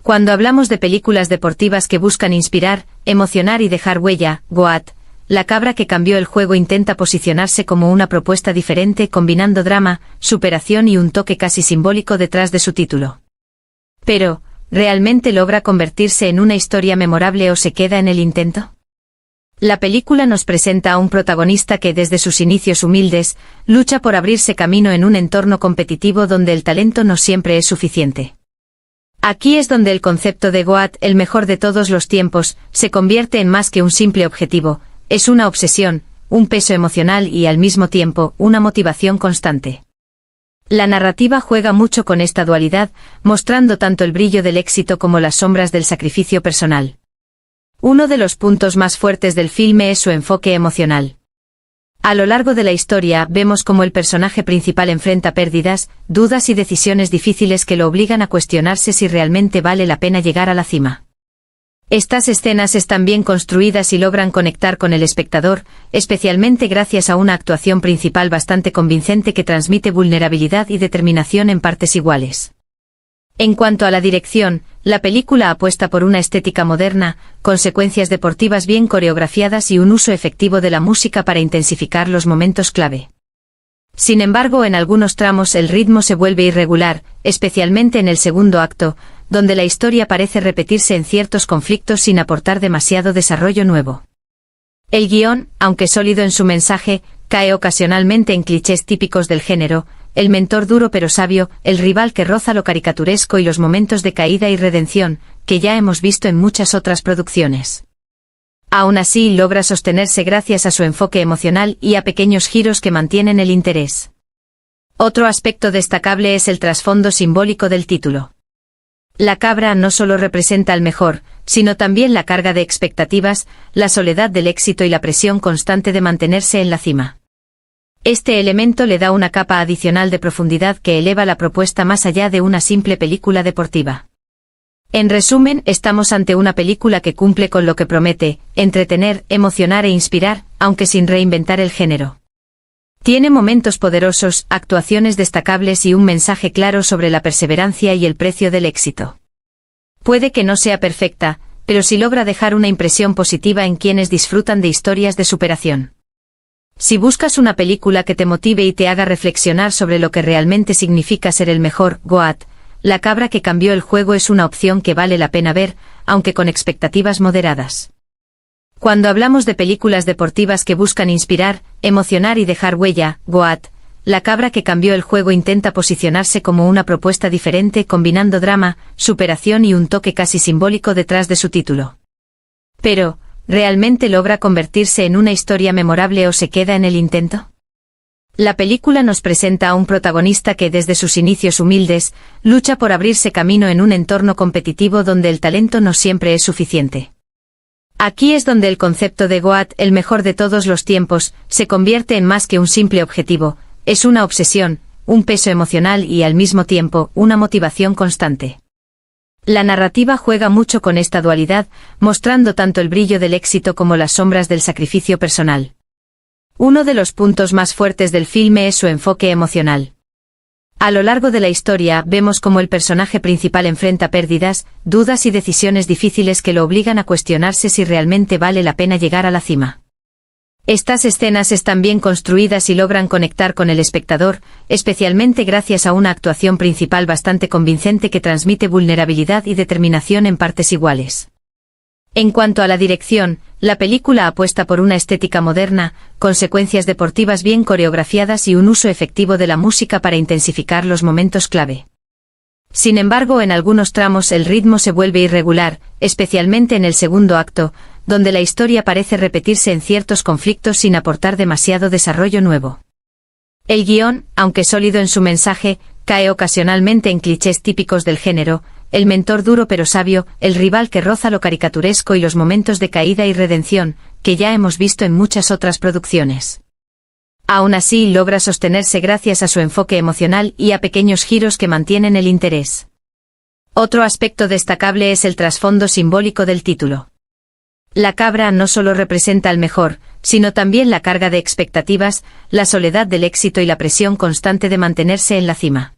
Cuando hablamos de películas deportivas que buscan inspirar, emocionar y dejar huella, GOAT, La cabra que cambió el juego intenta posicionarse como una propuesta diferente combinando drama, superación y un toque casi simbólico detrás de su título. Pero, ¿realmente logra convertirse en una historia memorable o se queda en el intento? La película nos presenta a un protagonista que desde sus inicios humildes, lucha por abrirse camino en un entorno competitivo donde el talento no siempre es suficiente. Aquí es donde el concepto de GOAT, el mejor de todos los tiempos, se convierte en más que un simple objetivo, es una obsesión, un peso emocional y al mismo tiempo, una motivación constante. La narrativa juega mucho con esta dualidad, mostrando tanto el brillo del éxito como las sombras del sacrificio personal. Uno de los puntos más fuertes del filme es su enfoque emocional. A lo largo de la historia vemos cómo el personaje principal enfrenta pérdidas, dudas y decisiones difíciles que lo obligan a cuestionarse si realmente vale la pena llegar a la cima. Estas escenas están bien construidas y logran conectar con el espectador, especialmente gracias a una actuación principal bastante convincente que transmite vulnerabilidad y determinación en partes iguales. En cuanto a la dirección, la película apuesta por una estética moderna, con secuencias deportivas bien coreografiadas y un uso efectivo de la música para intensificar los momentos clave. Sin embargo, en algunos tramos el ritmo se vuelve irregular, especialmente en el segundo acto, donde la historia parece repetirse en ciertos conflictos sin aportar demasiado desarrollo nuevo. El guión, aunque sólido en su mensaje, cae ocasionalmente en clichés típicos del género, el mentor duro pero sabio, el rival que roza lo caricaturesco y los momentos de caída y redención, que ya hemos visto en muchas otras producciones. Aún así logra sostenerse gracias a su enfoque emocional y a pequeños giros que mantienen el interés. Otro aspecto destacable es el trasfondo simbólico del título. La cabra no solo representa al mejor, sino también la carga de expectativas, la soledad del éxito y la presión constante de mantenerse en la cima. Este elemento le da una capa adicional de profundidad que eleva la propuesta más allá de una simple película deportiva. En resumen, estamos ante una película que cumple con lo que promete, entretener, emocionar e inspirar, aunque sin reinventar el género. Tiene momentos poderosos, actuaciones destacables y un mensaje claro sobre la perseverancia y el precio del éxito. Puede que no sea perfecta, pero sí logra dejar una impresión positiva en quienes disfrutan de historias de superación. Si buscas una película que te motive y te haga reflexionar sobre lo que realmente significa ser el mejor, GOAT, La cabra que cambió el juego es una opción que vale la pena ver, aunque con expectativas moderadas. Cuando hablamos de películas deportivas que buscan inspirar, emocionar y dejar huella, GOAT, La cabra que cambió el juego intenta posicionarse como una propuesta diferente combinando drama, superación y un toque casi simbólico detrás de su título. Pero, ¿realmente logra convertirse en una historia memorable o se queda en el intento? La película nos presenta a un protagonista que desde sus inicios humildes, lucha por abrirse camino en un entorno competitivo donde el talento no siempre es suficiente. Aquí es donde el concepto de GOAT, el mejor de todos los tiempos, se convierte en más que un simple objetivo, es una obsesión, un peso emocional y al mismo tiempo, una motivación constante. La narrativa juega mucho con esta dualidad, mostrando tanto el brillo del éxito como las sombras del sacrificio personal. Uno de los puntos más fuertes del filme es su enfoque emocional. A lo largo de la historia vemos cómo el personaje principal enfrenta pérdidas, dudas y decisiones difíciles que lo obligan a cuestionarse si realmente vale la pena llegar a la cima. Estas escenas están bien construidas y logran conectar con el espectador, especialmente gracias a una actuación principal bastante convincente que transmite vulnerabilidad y determinación en partes iguales. En cuanto a la dirección, la película apuesta por una estética moderna, con secuencias deportivas bien coreografiadas y un uso efectivo de la música para intensificar los momentos clave. Sin embargo, en algunos tramos el ritmo se vuelve irregular, especialmente en el segundo acto, donde la historia parece repetirse en ciertos conflictos sin aportar demasiado desarrollo nuevo. El guión, aunque sólido en su mensaje, cae ocasionalmente en clichés típicos del género, el mentor duro pero sabio, el rival que roza lo caricaturesco y los momentos de caída y redención, que ya hemos visto en muchas otras producciones. Aún así logra sostenerse gracias a su enfoque emocional y a pequeños giros que mantienen el interés. Otro aspecto destacable es el trasfondo simbólico del título. La cabra no solo representa al mejor, sino también la carga de expectativas, la soledad del éxito y la presión constante de mantenerse en la cima.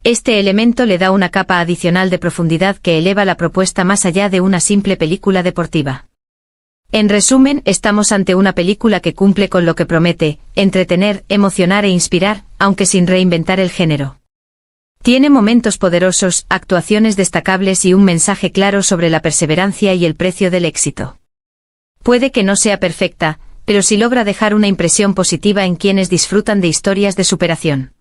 Este elemento le da una capa adicional de profundidad que eleva la propuesta más allá de una simple película deportiva. En resumen, estamos ante una película que cumple con lo que promete: entretener, emocionar e inspirar, aunque sin reinventar el género. Tiene momentos poderosos, actuaciones destacables y un mensaje claro sobre la perseverancia y el precio del éxito. Puede que no sea perfecta, pero sí logra dejar una impresión positiva en quienes disfrutan de historias de superación.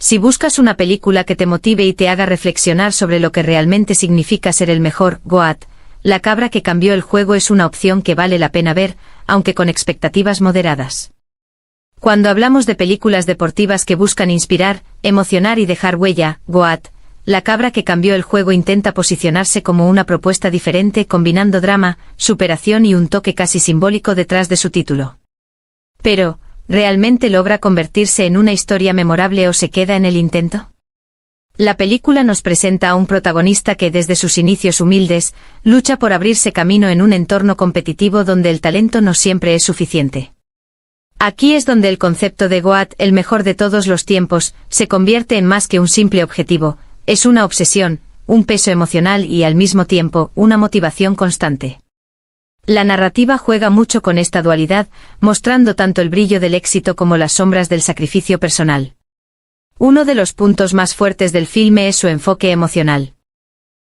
Si buscas una película que te motive y te haga reflexionar sobre lo que realmente significa ser el mejor, GOAT, La cabra que cambió el juego es una opción que vale la pena ver, aunque con expectativas moderadas. Cuando hablamos de películas deportivas que buscan inspirar, emocionar y dejar huella, GOAT, La cabra que cambió el juego intenta posicionarse como una propuesta diferente, combinando drama, superación y un toque casi simbólico detrás de su título. Pero, ¿realmente logra convertirse en una historia memorable o se queda en el intento? La película nos presenta a un protagonista que desde sus inicios humildes, lucha por abrirse camino en un entorno competitivo donde el talento no siempre es suficiente. Aquí es donde el concepto de GOAT, el mejor de todos los tiempos, se convierte en más que un simple objetivo: es una obsesión, un peso emocional y al mismo tiempo, una motivación constante. La narrativa juega mucho con esta dualidad, mostrando tanto el brillo del éxito como las sombras del sacrificio personal. Uno de los puntos más fuertes del filme es su enfoque emocional.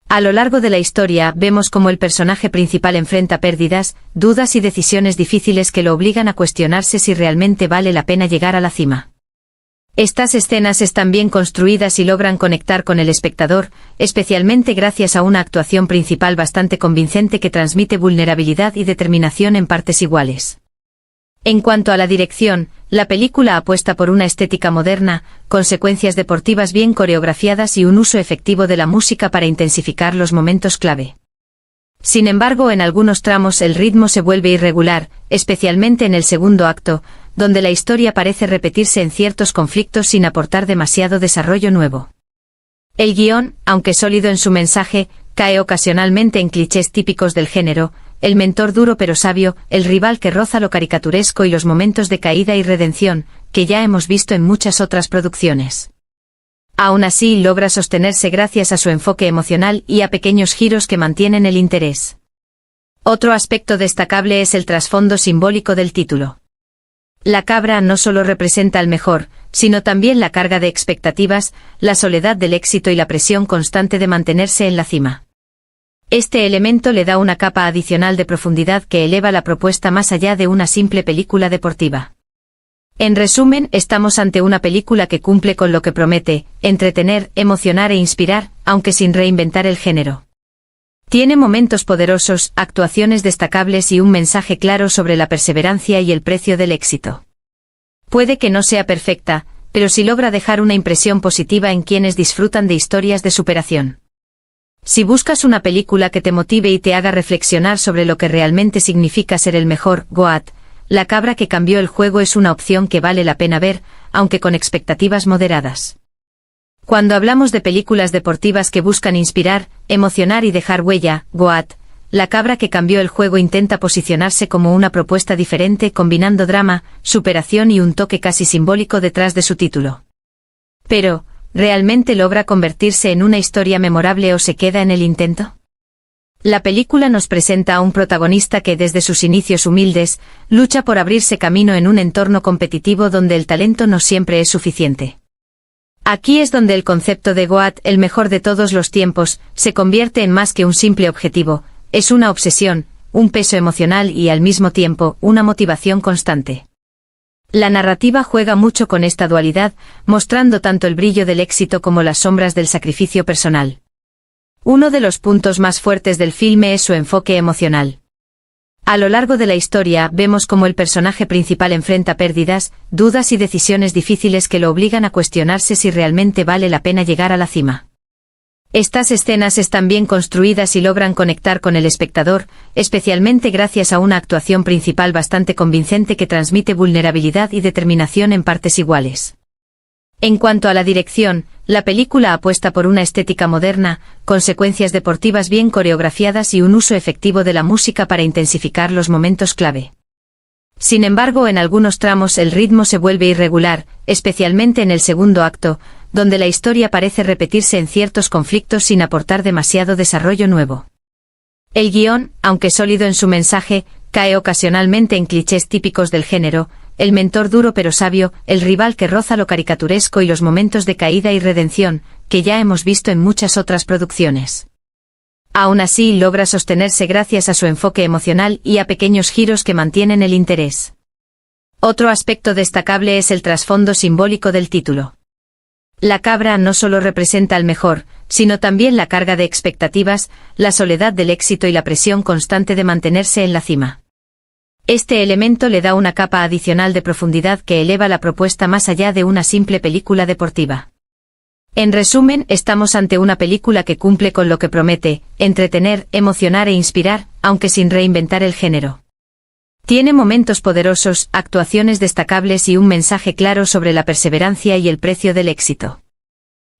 A lo largo de la historia vemos cómo el personaje principal enfrenta pérdidas, dudas y decisiones difíciles que lo obligan a cuestionarse si realmente vale la pena llegar a la cima. Estas escenas están bien construidas y logran conectar con el espectador, especialmente gracias a una actuación principal bastante convincente que transmite vulnerabilidad y determinación en partes iguales. En cuanto a la dirección, la película apuesta por una estética moderna, con secuencias deportivas bien coreografiadas y un uso efectivo de la música para intensificar los momentos clave. Sin embargo, en algunos tramos el ritmo se vuelve irregular, especialmente en el segundo acto, donde la historia parece repetirse en ciertos conflictos sin aportar demasiado desarrollo nuevo. El guión, aunque sólido en su mensaje, cae ocasionalmente en clichés típicos del género: el mentor duro pero sabio, el rival que roza lo caricaturesco y los momentos de caída y redención, que ya hemos visto en muchas otras producciones. Aún así logra sostenerse gracias a su enfoque emocional y a pequeños giros que mantienen el interés. Otro aspecto destacable es el trasfondo simbólico del título. La cabra no solo representa al mejor, sino también la carga de expectativas, la soledad del éxito y la presión constante de mantenerse en la cima. Este elemento le da una capa adicional de profundidad que eleva la propuesta más allá de una simple película deportiva. En resumen, estamos ante una película que cumple con lo que promete: entretener, emocionar e inspirar, aunque sin reinventar el género. Tiene momentos poderosos, actuaciones destacables y un mensaje claro sobre la perseverancia y el precio del éxito. Puede que no sea perfecta, pero sí logra dejar una impresión positiva en quienes disfrutan de historias de superación. Si buscas una película que te motive y te haga reflexionar sobre lo que realmente significa ser el mejor, GOAT, La cabra que cambió el juego es una opción que vale la pena ver, aunque con expectativas moderadas. Cuando hablamos de películas deportivas que buscan inspirar, emocionar y dejar huella, GOAT, La cabra que cambió el juego intenta posicionarse como una propuesta diferente, combinando drama, superación y un toque casi simbólico detrás de su título. Pero, ¿realmente logra convertirse en una historia memorable o se queda en el intento? La película nos presenta a un protagonista que desde sus inicios humildes, lucha por abrirse camino en un entorno competitivo donde el talento no siempre es suficiente. Aquí es donde el concepto de GOAT, el mejor de todos los tiempos, se convierte en más que un simple objetivo: es una obsesión, un peso emocional y al mismo tiempo, una motivación constante. La narrativa juega mucho con esta dualidad, mostrando tanto el brillo del éxito como las sombras del sacrificio personal. Uno de los puntos más fuertes del filme es su enfoque emocional. A lo largo de la historia vemos cómo el personaje principal enfrenta pérdidas, dudas y decisiones difíciles que lo obligan a cuestionarse si realmente vale la pena llegar a la cima. Estas escenas están bien construidas y logran conectar con el espectador, especialmente gracias a una actuación principal bastante convincente que transmite vulnerabilidad y determinación en partes iguales. En cuanto a la dirección, la película apuesta por una estética moderna, con secuencias deportivas bien coreografiadas y un uso efectivo de la música para intensificar los momentos clave. Sin embargo, en algunos tramos el ritmo se vuelve irregular, especialmente en el segundo acto, donde la historia parece repetirse en ciertos conflictos sin aportar demasiado desarrollo nuevo. El guión, aunque sólido en su mensaje, cae ocasionalmente en clichés típicos del género: el mentor duro pero sabio, el rival que roza lo caricaturesco y los momentos de caída y redención, que ya hemos visto en muchas otras producciones. Aún así logra sostenerse gracias a su enfoque emocional y a pequeños giros que mantienen el interés. Otro aspecto destacable es el trasfondo simbólico del título. La cabra no solo representa al mejor, sino también la carga de expectativas, la soledad del éxito y la presión constante de mantenerse en la cima. Este elemento le da una capa adicional de profundidad que eleva la propuesta más allá de una simple película deportiva. En resumen, estamos ante una película que cumple con lo que promete: entretener, emocionar e inspirar, aunque sin reinventar el género. Tiene momentos poderosos, actuaciones destacables y un mensaje claro sobre la perseverancia y el precio del éxito.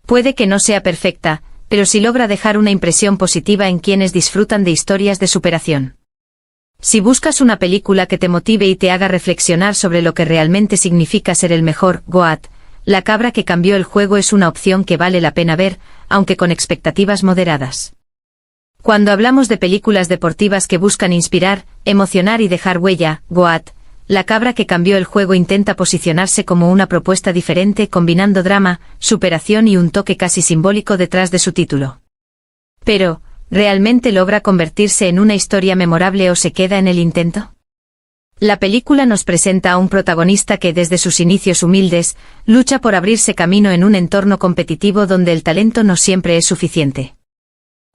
Puede que no sea perfecta, pero sí logra dejar una impresión positiva en quienes disfrutan de historias de superación. Si buscas una película que te motive y te haga reflexionar sobre lo que realmente significa ser el mejor, GOAT, La cabra que cambió el juego es una opción que vale la pena ver, aunque con expectativas moderadas. Cuando hablamos de películas deportivas que buscan inspirar, emocionar y dejar huella, GOAT, La cabra que cambió el juego intenta posicionarse como una propuesta diferente, combinando drama, superación y un toque casi simbólico detrás de su título. Pero, ¿realmente logra convertirse en una historia memorable o se queda en el intento? La película nos presenta a un protagonista que desde sus inicios humildes, lucha por abrirse camino en un entorno competitivo donde el talento no siempre es suficiente.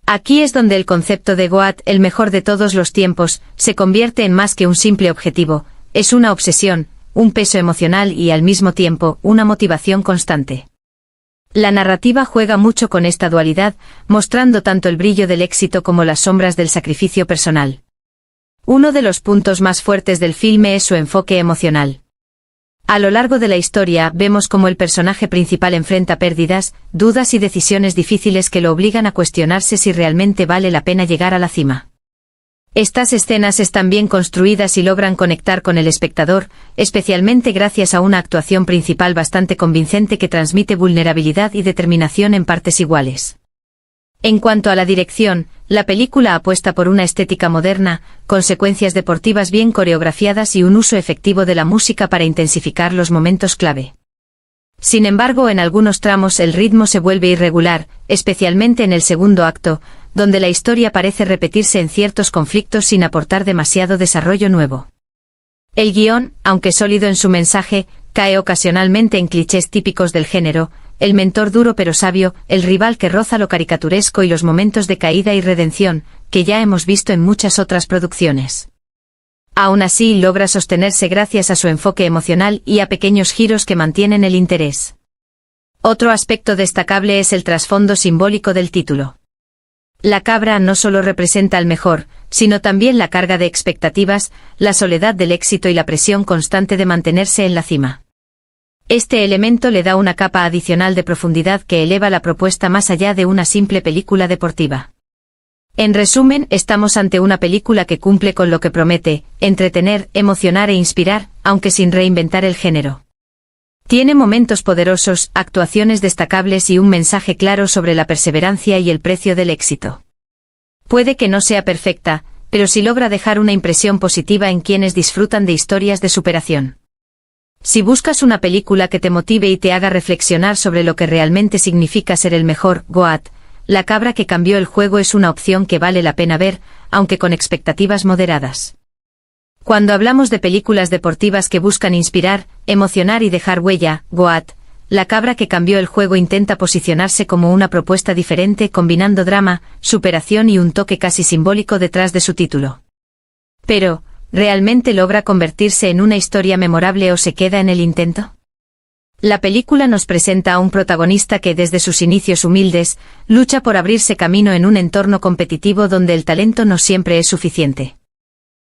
Aquí es donde el concepto de GOAT, el mejor de todos los tiempos, se convierte en más que un simple objetivo: es una obsesión, un peso emocional y al mismo tiempo, una motivación constante. La narrativa juega mucho con esta dualidad, mostrando tanto el brillo del éxito como las sombras del sacrificio personal. Uno de los puntos más fuertes del filme es su enfoque emocional. A lo largo de la historia vemos cómo el personaje principal enfrenta pérdidas, dudas y decisiones difíciles que lo obligan a cuestionarse si realmente vale la pena llegar a la cima. Estas escenas están bien construidas y logran conectar con el espectador, especialmente gracias a una actuación principal bastante convincente que transmite vulnerabilidad y determinación en partes iguales. En cuanto a la dirección, la película apuesta por una estética moderna, con secuencias deportivas bien coreografiadas y un uso efectivo de la música para intensificar los momentos clave. Sin embargo, en algunos tramos el ritmo se vuelve irregular, especialmente en el segundo acto, donde la historia parece repetirse en ciertos conflictos sin aportar demasiado desarrollo nuevo. El guión, aunque sólido en su mensaje, cae ocasionalmente en clichés típicos del género: el mentor duro pero sabio, el rival que roza lo caricaturesco y los momentos de caída y redención, que ya hemos visto en muchas otras producciones. Aún así logra sostenerse gracias a su enfoque emocional y a pequeños giros que mantienen el interés. Otro aspecto destacable es el trasfondo simbólico del título. La cabra no solo representa al mejor, sino también la carga de expectativas, la soledad del éxito y la presión constante de mantenerse en la cima. Este elemento le da una capa adicional de profundidad que eleva la propuesta más allá de una simple película deportiva. En resumen, estamos ante una película que cumple con lo que promete: entretener, emocionar e inspirar, aunque sin reinventar el género. Tiene momentos poderosos, actuaciones destacables y un mensaje claro sobre la perseverancia y el precio del éxito. Puede que no sea perfecta, pero sí logra dejar una impresión positiva en quienes disfrutan de historias de superación. Si buscas una película que te motive y te haga reflexionar sobre lo que realmente significa ser el mejor, GOAT, La cabra que cambió el juego es una opción que vale la pena ver, aunque con expectativas moderadas. Cuando hablamos de películas deportivas que buscan inspirar, emocionar y dejar huella, GOAT, La cabra que cambió el juego intenta posicionarse como una propuesta diferente, combinando drama, superación y un toque casi simbólico detrás de su título. Pero, ¿realmente logra convertirse en una historia memorable o se queda en el intento? La película nos presenta a un protagonista que desde sus inicios humildes, lucha por abrirse camino en un entorno competitivo donde el talento no siempre es suficiente.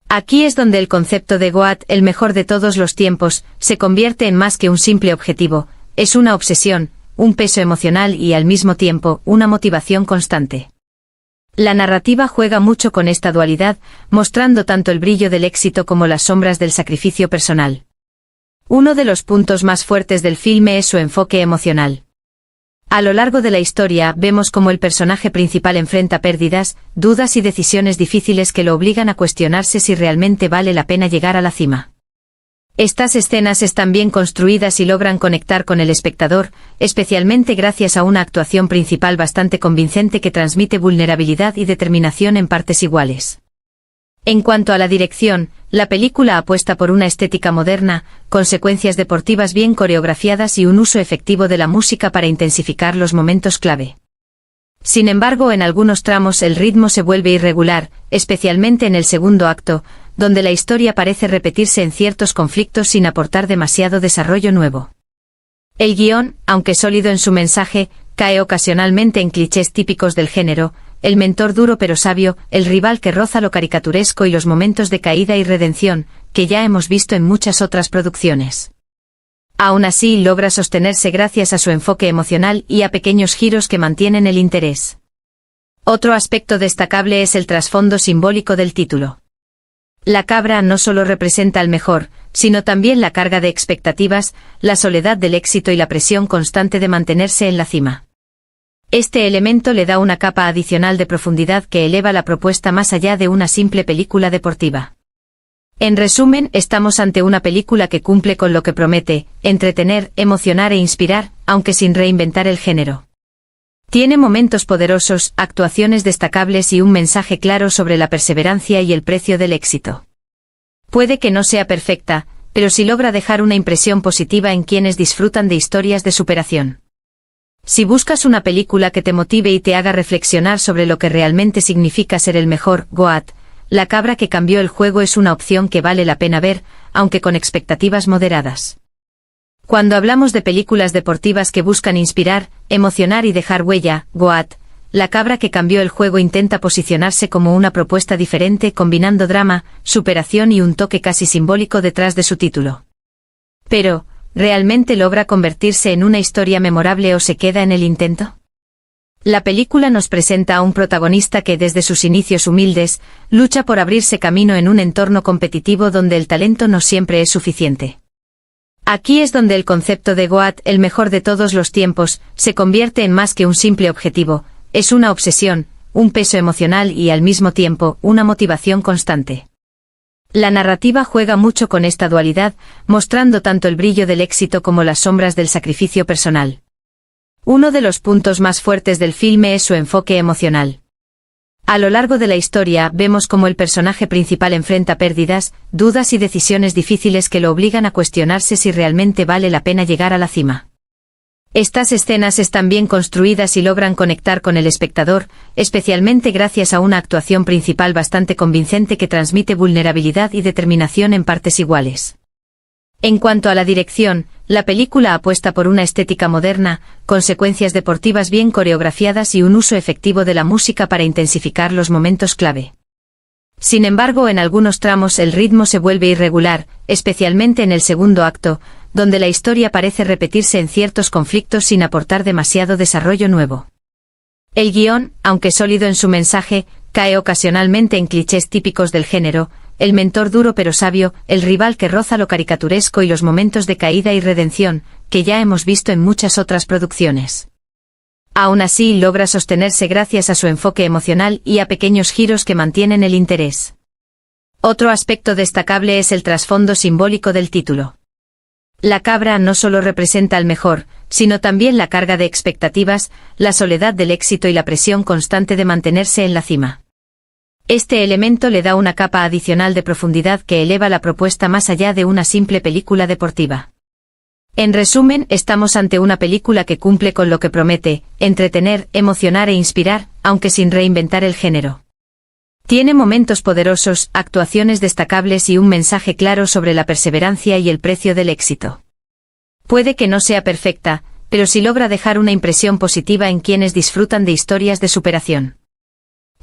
Aquí es donde el concepto de GOAT, el mejor de todos los tiempos, se convierte en más que un simple objetivo: es una obsesión, un peso emocional y al mismo tiempo, una motivación constante. La narrativa juega mucho con esta dualidad, mostrando tanto el brillo del éxito como las sombras del sacrificio personal. Uno de los puntos más fuertes del filme es su enfoque emocional. A lo largo de la historia vemos cómo el personaje principal enfrenta pérdidas, dudas y decisiones difíciles que lo obligan a cuestionarse si realmente vale la pena llegar a la cima. Estas escenas están bien construidas y logran conectar con el espectador, especialmente gracias a una actuación principal bastante convincente que transmite vulnerabilidad y determinación en partes iguales. En cuanto a la dirección, la película apuesta por una estética moderna, con secuencias deportivas bien coreografiadas y un uso efectivo de la música para intensificar los momentos clave. Sin embargo, en algunos tramos el ritmo se vuelve irregular, especialmente en el segundo acto, donde la historia parece repetirse en ciertos conflictos sin aportar demasiado desarrollo nuevo. El guión, aunque sólido en su mensaje, cae ocasionalmente en clichés típicos del género: el mentor duro pero sabio, el rival que roza lo caricaturesco y los momentos de caída y redención, que ya hemos visto en muchas otras producciones. Aún así logra sostenerse gracias a su enfoque emocional y a pequeños giros que mantienen el interés. Otro aspecto destacable es el trasfondo simbólico del título. La cabra no solo representa al mejor, sino también la carga de expectativas, la soledad del éxito y la presión constante de mantenerse en la cima. Este elemento le da una capa adicional de profundidad que eleva la propuesta más allá de una simple película deportiva. En resumen, estamos ante una película que cumple con lo que promete: entretener, emocionar e inspirar, aunque sin reinventar el género. Tiene momentos poderosos, actuaciones destacables y un mensaje claro sobre la perseverancia y el precio del éxito. Puede que no sea perfecta, pero sí logra dejar una impresión positiva en quienes disfrutan de historias de superación. Si buscas una película que te motive y te haga reflexionar sobre lo que realmente significa ser el mejor, Goat, La cabra que cambió el juego es una opción que vale la pena ver, aunque con expectativas moderadas. Cuando hablamos de películas deportivas que buscan inspirar, emocionar y dejar huella, Goat, La cabra que cambió el juego intenta posicionarse como una propuesta diferente, combinando drama, superación y un toque casi simbólico detrás de su título. Pero, ¿realmente logra convertirse en una historia memorable o se queda en el intento? La película nos presenta a un protagonista que desde sus inicios humildes, lucha por abrirse camino en un entorno competitivo donde el talento no siempre es suficiente. Aquí es donde el concepto de Goat, el mejor de todos los tiempos, se convierte en más que un simple objetivo: es una obsesión, un peso emocional y al mismo tiempo, una motivación constante. La narrativa juega mucho con esta dualidad, mostrando tanto el brillo del éxito como las sombras del sacrificio personal. Uno de los puntos más fuertes del filme es su enfoque emocional. A lo largo de la historia vemos cómo el personaje principal enfrenta pérdidas, dudas y decisiones difíciles que lo obligan a cuestionarse si realmente vale la pena llegar a la cima. Estas escenas están bien construidas y logran conectar con el espectador, especialmente gracias a una actuación principal bastante convincente que transmite vulnerabilidad y determinación en partes iguales. En cuanto a la dirección, la película apuesta por una estética moderna, con secuencias deportivas bien coreografiadas y un uso efectivo de la música para intensificar los momentos clave. Sin embargo, en algunos tramos el ritmo se vuelve irregular, especialmente en el segundo acto, donde la historia parece repetirse en ciertos conflictos sin aportar demasiado desarrollo nuevo. El guión, aunque sólido en su mensaje, cae ocasionalmente en clichés típicos del género: el mentor duro pero sabio, el rival que roza lo caricaturesco y los momentos de caída y redención, que ya hemos visto en muchas otras producciones. Aún así logra sostenerse gracias a su enfoque emocional y a pequeños giros que mantienen el interés. Otro aspecto destacable es el trasfondo simbólico del título. La cabra no solo representa al mejor, sino también la carga de expectativas, la soledad del éxito y la presión constante de mantenerse en la cima. Este elemento le da una capa adicional de profundidad que eleva la propuesta más allá de una simple película deportiva. En resumen, estamos ante una película que cumple con lo que promete: entretener, emocionar e inspirar, aunque sin reinventar el género. Tiene momentos poderosos, actuaciones destacables y un mensaje claro sobre la perseverancia y el precio del éxito. Puede que no sea perfecta, pero sí logra dejar una impresión positiva en quienes disfrutan de historias de superación.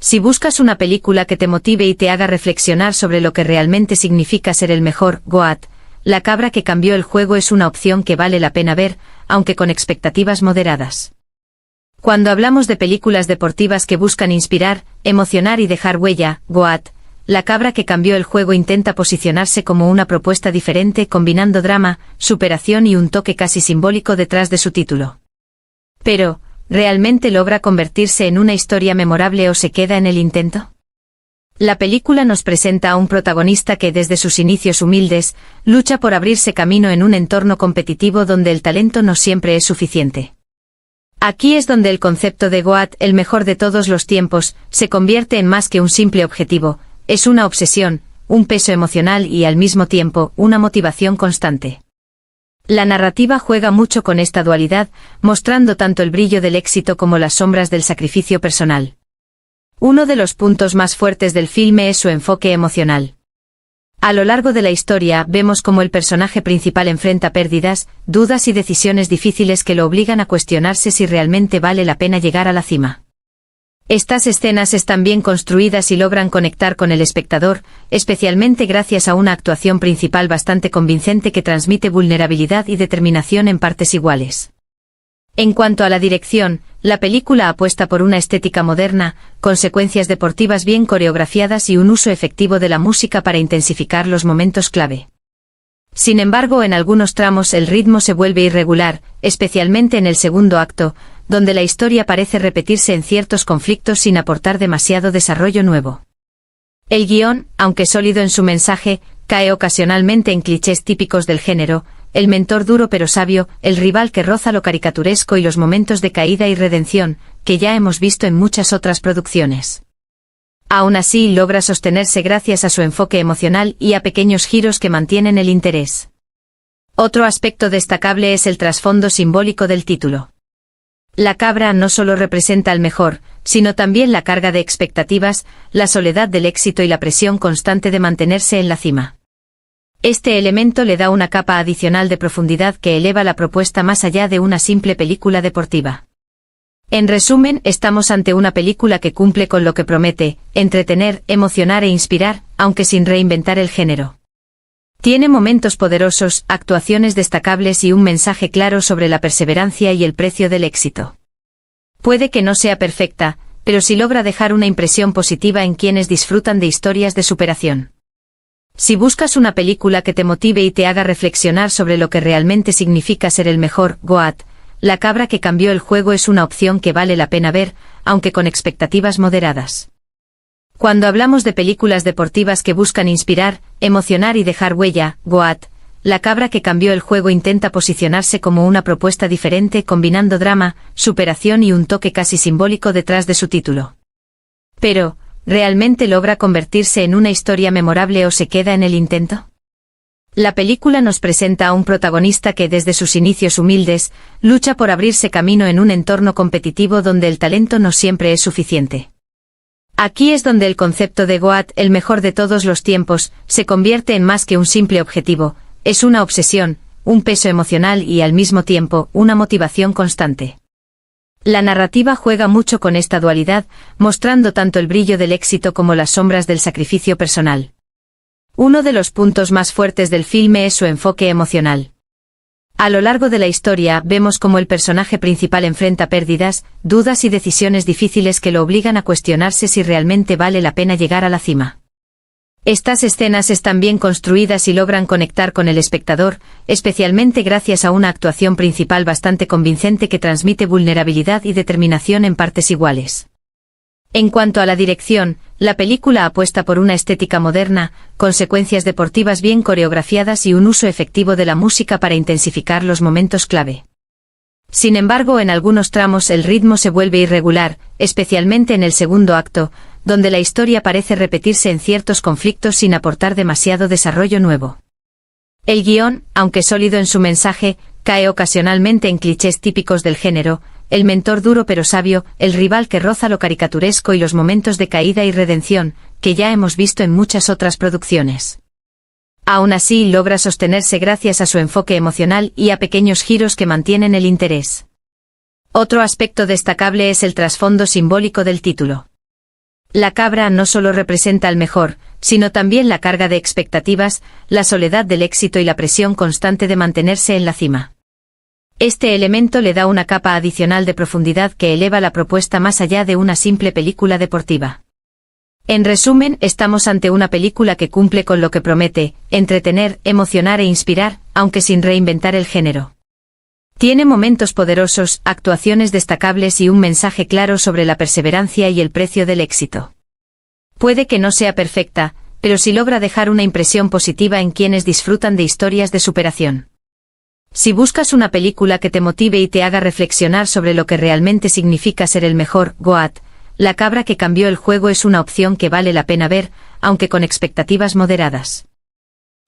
Si buscas una película que te motive y te haga reflexionar sobre lo que realmente significa ser el mejor, Goat, La cabra que cambió el juego es una opción que vale la pena ver, aunque con expectativas moderadas. Cuando hablamos de películas deportivas que buscan inspirar, emocionar y dejar huella, Goat, La cabra que cambió el juego intenta posicionarse como una propuesta diferente, combinando drama, superación y un toque casi simbólico detrás de su título. Pero, ¿realmente logra convertirse en una historia memorable o se queda en el intento? La película nos presenta a un protagonista que desde sus inicios humildes, lucha por abrirse camino en un entorno competitivo donde el talento no siempre es suficiente. Aquí es donde el concepto de GOAT, el mejor de todos los tiempos, se convierte en más que un simple objetivo, es una obsesión, un peso emocional y al mismo tiempo, una motivación constante. La narrativa juega mucho con esta dualidad, mostrando tanto el brillo del éxito como las sombras del sacrificio personal. Uno de los puntos más fuertes del filme es su enfoque emocional. A lo largo de la historia vemos cómo el personaje principal enfrenta pérdidas, dudas y decisiones difíciles que lo obligan a cuestionarse si realmente vale la pena llegar a la cima. Estas escenas están bien construidas y logran conectar con el espectador, especialmente gracias a una actuación principal bastante convincente que transmite vulnerabilidad y determinación en partes iguales. En cuanto a la dirección, la película apuesta por una estética moderna, con secuencias deportivas bien coreografiadas y un uso efectivo de la música para intensificar los momentos clave. Sin embargo, en algunos tramos el ritmo se vuelve irregular, especialmente en el segundo acto, donde la historia parece repetirse en ciertos conflictos sin aportar demasiado desarrollo nuevo. El guión, aunque sólido en su mensaje, cae ocasionalmente en clichés típicos del género, el mentor duro pero sabio, el rival que roza lo caricaturesco y los momentos de caída y redención, que ya hemos visto en muchas otras producciones. Aún así logra sostenerse gracias a su enfoque emocional y a pequeños giros que mantienen el interés. Otro aspecto destacable es el trasfondo simbólico del título. La cabra no solo representa al mejor, sino también la carga de expectativas, la soledad del éxito y la presión constante de mantenerse en la cima. Este elemento le da una capa adicional de profundidad que eleva la propuesta más allá de una simple película deportiva. En resumen, estamos ante una película que cumple con lo que promete, entretener, emocionar e inspirar, aunque sin reinventar el género. Tiene momentos poderosos, actuaciones destacables y un mensaje claro sobre la perseverancia y el precio del éxito. Puede que no sea perfecta, pero sí logra dejar una impresión positiva en quienes disfrutan de historias de superación. Si buscas una película que te motive y te haga reflexionar sobre lo que realmente significa ser el mejor, GOAT, La cabra que cambió el juego es una opción que vale la pena ver, aunque con expectativas moderadas. Cuando hablamos de películas deportivas que buscan inspirar, emocionar y dejar huella, GOAT, La cabra que cambió el juego intenta posicionarse como una propuesta diferente combinando drama, superación y un toque casi simbólico detrás de su título. Pero, ¿realmente logra convertirse en una historia memorable o se queda en el intento? La película nos presenta a un protagonista que desde sus inicios humildes, lucha por abrirse camino en un entorno competitivo donde el talento no siempre es suficiente. Aquí es donde el concepto de GOAT, el mejor de todos los tiempos, se convierte en más que un simple objetivo, es una obsesión, un peso emocional y al mismo tiempo, una motivación constante. La narrativa juega mucho con esta dualidad, mostrando tanto el brillo del éxito como las sombras del sacrificio personal. Uno de los puntos más fuertes del filme es su enfoque emocional. A lo largo de la historia vemos cómo el personaje principal enfrenta pérdidas, dudas y decisiones difíciles que lo obligan a cuestionarse si realmente vale la pena llegar a la cima. Estas escenas están bien construidas y logran conectar con el espectador, especialmente gracias a una actuación principal bastante convincente que transmite vulnerabilidad y determinación en partes iguales. En cuanto a la dirección, la película apuesta por una estética moderna, con secuencias deportivas bien coreografiadas y un uso efectivo de la música para intensificar los momentos clave. Sin embargo, en algunos tramos el ritmo se vuelve irregular, especialmente en el segundo acto, donde la historia parece repetirse en ciertos conflictos sin aportar demasiado desarrollo nuevo. El guión, aunque sólido en su mensaje, cae ocasionalmente en clichés típicos del género, el mentor duro pero sabio, el rival que roza lo caricaturesco y los momentos de caída y redención, que ya hemos visto en muchas otras producciones. Aún así logra sostenerse gracias a su enfoque emocional y a pequeños giros que mantienen el interés. Otro aspecto destacable es el trasfondo simbólico del título. La cabra no solo representa al mejor, sino también la carga de expectativas, la soledad del éxito y la presión constante de mantenerse en la cima. Este elemento le da una capa adicional de profundidad que eleva la propuesta más allá de una simple película deportiva. En resumen, estamos ante una película que cumple con lo que promete, entretener, emocionar e inspirar, aunque sin reinventar el género. Tiene momentos poderosos, actuaciones destacables y un mensaje claro sobre la perseverancia y el precio del éxito. Puede que no sea perfecta, pero sí logra dejar una impresión positiva en quienes disfrutan de historias de superación. Si buscas una película que te motive y te haga reflexionar sobre lo que realmente significa ser el mejor, Goat, La cabra que cambió el juego es una opción que vale la pena ver, aunque con expectativas moderadas.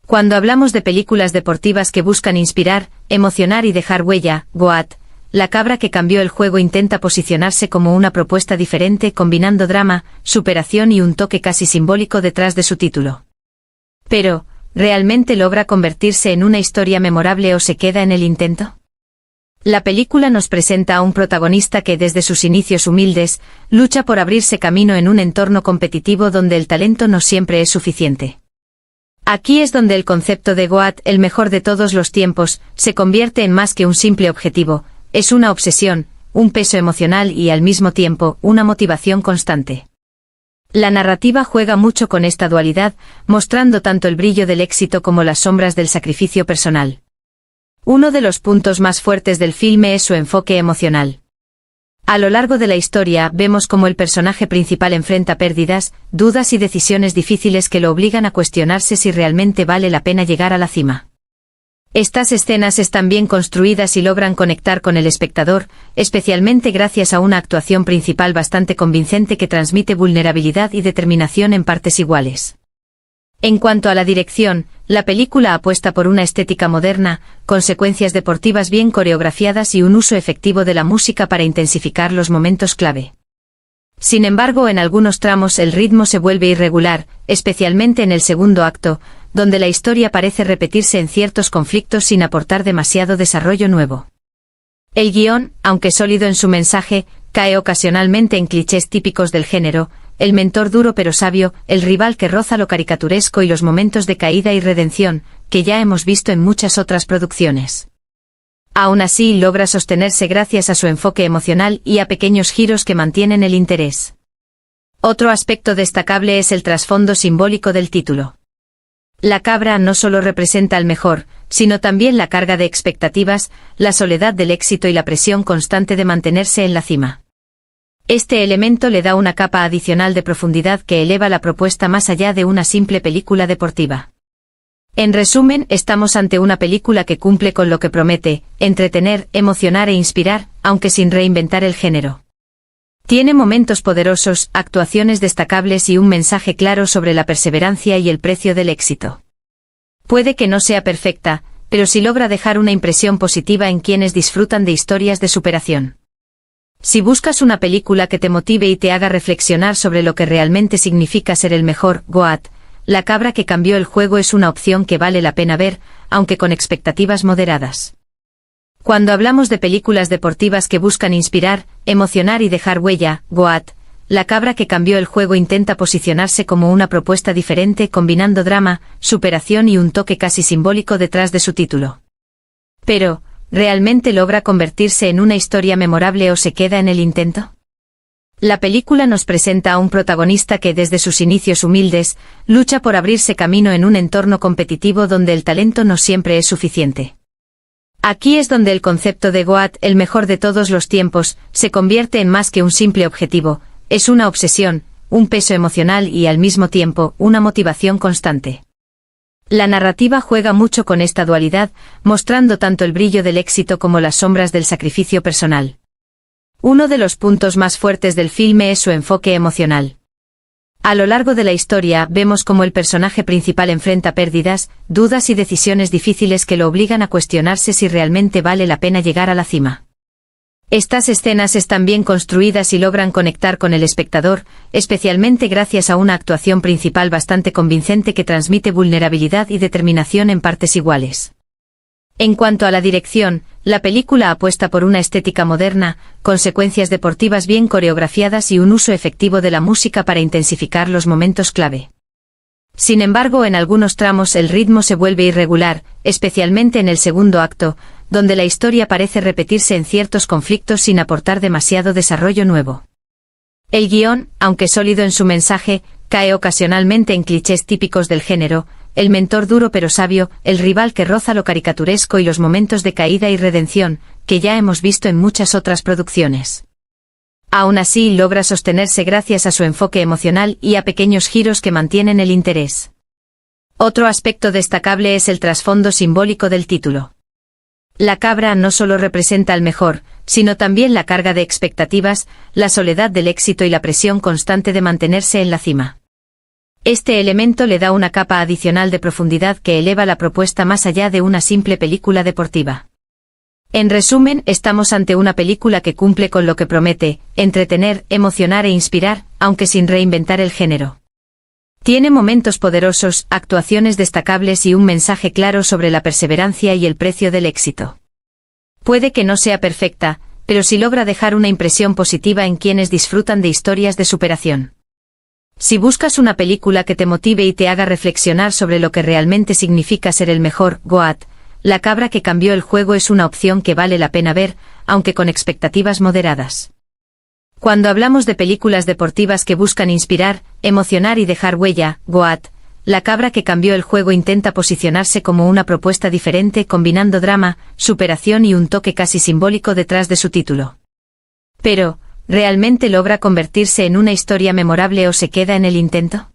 Cuando hablamos de películas deportivas que buscan inspirar, emocionar y dejar huella, Goat, La cabra que cambió el juego intenta posicionarse como una propuesta diferente combinando drama, superación y un toque casi simbólico detrás de su título. Pero, ¿realmente logra convertirse en una historia memorable o se queda en el intento? La película nos presenta a un protagonista que desde sus inicios humildes, lucha por abrirse camino en un entorno competitivo donde el talento no siempre es suficiente. Aquí es donde el concepto de Goat, el mejor de todos los tiempos, se convierte en más que un simple objetivo, es una obsesión, un peso emocional y al mismo tiempo, una motivación constante. La narrativa juega mucho con esta dualidad, mostrando tanto el brillo del éxito como las sombras del sacrificio personal. Uno de los puntos más fuertes del filme es su enfoque emocional. A lo largo de la historia vemos cómo el personaje principal enfrenta pérdidas, dudas y decisiones difíciles que lo obligan a cuestionarse si realmente vale la pena llegar a la cima. Estas escenas están bien construidas y logran conectar con el espectador, especialmente gracias a una actuación principal bastante convincente que transmite vulnerabilidad y determinación en partes iguales. En cuanto a la dirección, la película apuesta por una estética moderna, con secuencias deportivas bien coreografiadas y un uso efectivo de la música para intensificar los momentos clave. Sin embargo, en algunos tramos el ritmo se vuelve irregular, especialmente en el segundo acto, donde la historia parece repetirse en ciertos conflictos sin aportar demasiado desarrollo nuevo. El guión, aunque sólido en su mensaje, cae ocasionalmente en clichés típicos del género, el mentor duro pero sabio, el rival que roza lo caricaturesco y los momentos de caída y redención, que ya hemos visto en muchas otras producciones. Aún así logra sostenerse gracias a su enfoque emocional y a pequeños giros que mantienen el interés. Otro aspecto destacable es el trasfondo simbólico del título. La cabra no solo representa al mejor, sino también la carga de expectativas, la soledad del éxito y la presión constante de mantenerse en la cima. Este elemento le da una capa adicional de profundidad que eleva la propuesta más allá de una simple película deportiva. En resumen, estamos ante una película que cumple con lo que promete, entretener, emocionar e inspirar, aunque sin reinventar el género. Tiene momentos poderosos, actuaciones destacables y un mensaje claro sobre la perseverancia y el precio del éxito. Puede que no sea perfecta, pero sí logra dejar una impresión positiva en quienes disfrutan de historias de superación. Si buscas una película que te motive y te haga reflexionar sobre lo que realmente significa ser el mejor, Goat, La cabra que cambió el juego es una opción que vale la pena ver, aunque con expectativas moderadas. Cuando hablamos de películas deportivas que buscan inspirar, emocionar y dejar huella, Goat, La cabra que cambió el juego intenta posicionarse como una propuesta diferente combinando drama, superación y un toque casi simbólico detrás de su título. Pero, ¿realmente logra convertirse en una historia memorable o se queda en el intento? La película nos presenta a un protagonista que desde sus inicios humildes, lucha por abrirse camino en un entorno competitivo donde el talento no siempre es suficiente. Aquí es donde el concepto de Goat, el mejor de todos los tiempos, se convierte en más que un simple objetivo, es una obsesión, un peso emocional y al mismo tiempo, una motivación constante. La narrativa juega mucho con esta dualidad, mostrando tanto el brillo del éxito como las sombras del sacrificio personal. Uno de los puntos más fuertes del filme es su enfoque emocional. A lo largo de la historia vemos cómo el personaje principal enfrenta pérdidas, dudas y decisiones difíciles que lo obligan a cuestionarse si realmente vale la pena llegar a la cima. Estas escenas están bien construidas y logran conectar con el espectador, especialmente gracias a una actuación principal bastante convincente que transmite vulnerabilidad y determinación en partes iguales. En cuanto a la dirección, la película apuesta por una estética moderna, con secuencias deportivas bien coreografiadas y un uso efectivo de la música para intensificar los momentos clave. Sin embargo, en algunos tramos el ritmo se vuelve irregular, especialmente en el segundo acto, donde la historia parece repetirse en ciertos conflictos sin aportar demasiado desarrollo nuevo. El guión, aunque sólido en su mensaje, cae ocasionalmente en clichés típicos del género, el mentor duro pero sabio, el rival que roza lo caricaturesco y los momentos de caída y redención, que ya hemos visto en muchas otras producciones. Aún así logra sostenerse gracias a su enfoque emocional y a pequeños giros que mantienen el interés. Otro aspecto destacable es el trasfondo simbólico del título. La cabra no solo representa al mejor, sino también la carga de expectativas, la soledad del éxito y la presión constante de mantenerse en la cima. Este elemento le da una capa adicional de profundidad que eleva la propuesta más allá de una simple película deportiva. En resumen, estamos ante una película que cumple con lo que promete: entretener, emocionar e inspirar, aunque sin reinventar el género. Tiene momentos poderosos, actuaciones destacables y un mensaje claro sobre la perseverancia y el precio del éxito. Puede que no sea perfecta, pero sí logra dejar una impresión positiva en quienes disfrutan de historias de superación. Si buscas una película que te motive y te haga reflexionar sobre lo que realmente significa ser el mejor, GOAT, La cabra que cambió el juego es una opción que vale la pena ver, aunque con expectativas moderadas. Cuando hablamos de películas deportivas que buscan inspirar, emocionar y dejar huella, GOAT, La cabra que cambió el juego intenta posicionarse como una propuesta diferente combinando drama, superación y un toque casi simbólico detrás de su título. Pero, ¿realmente logra convertirse en una historia memorable o se queda en el intento?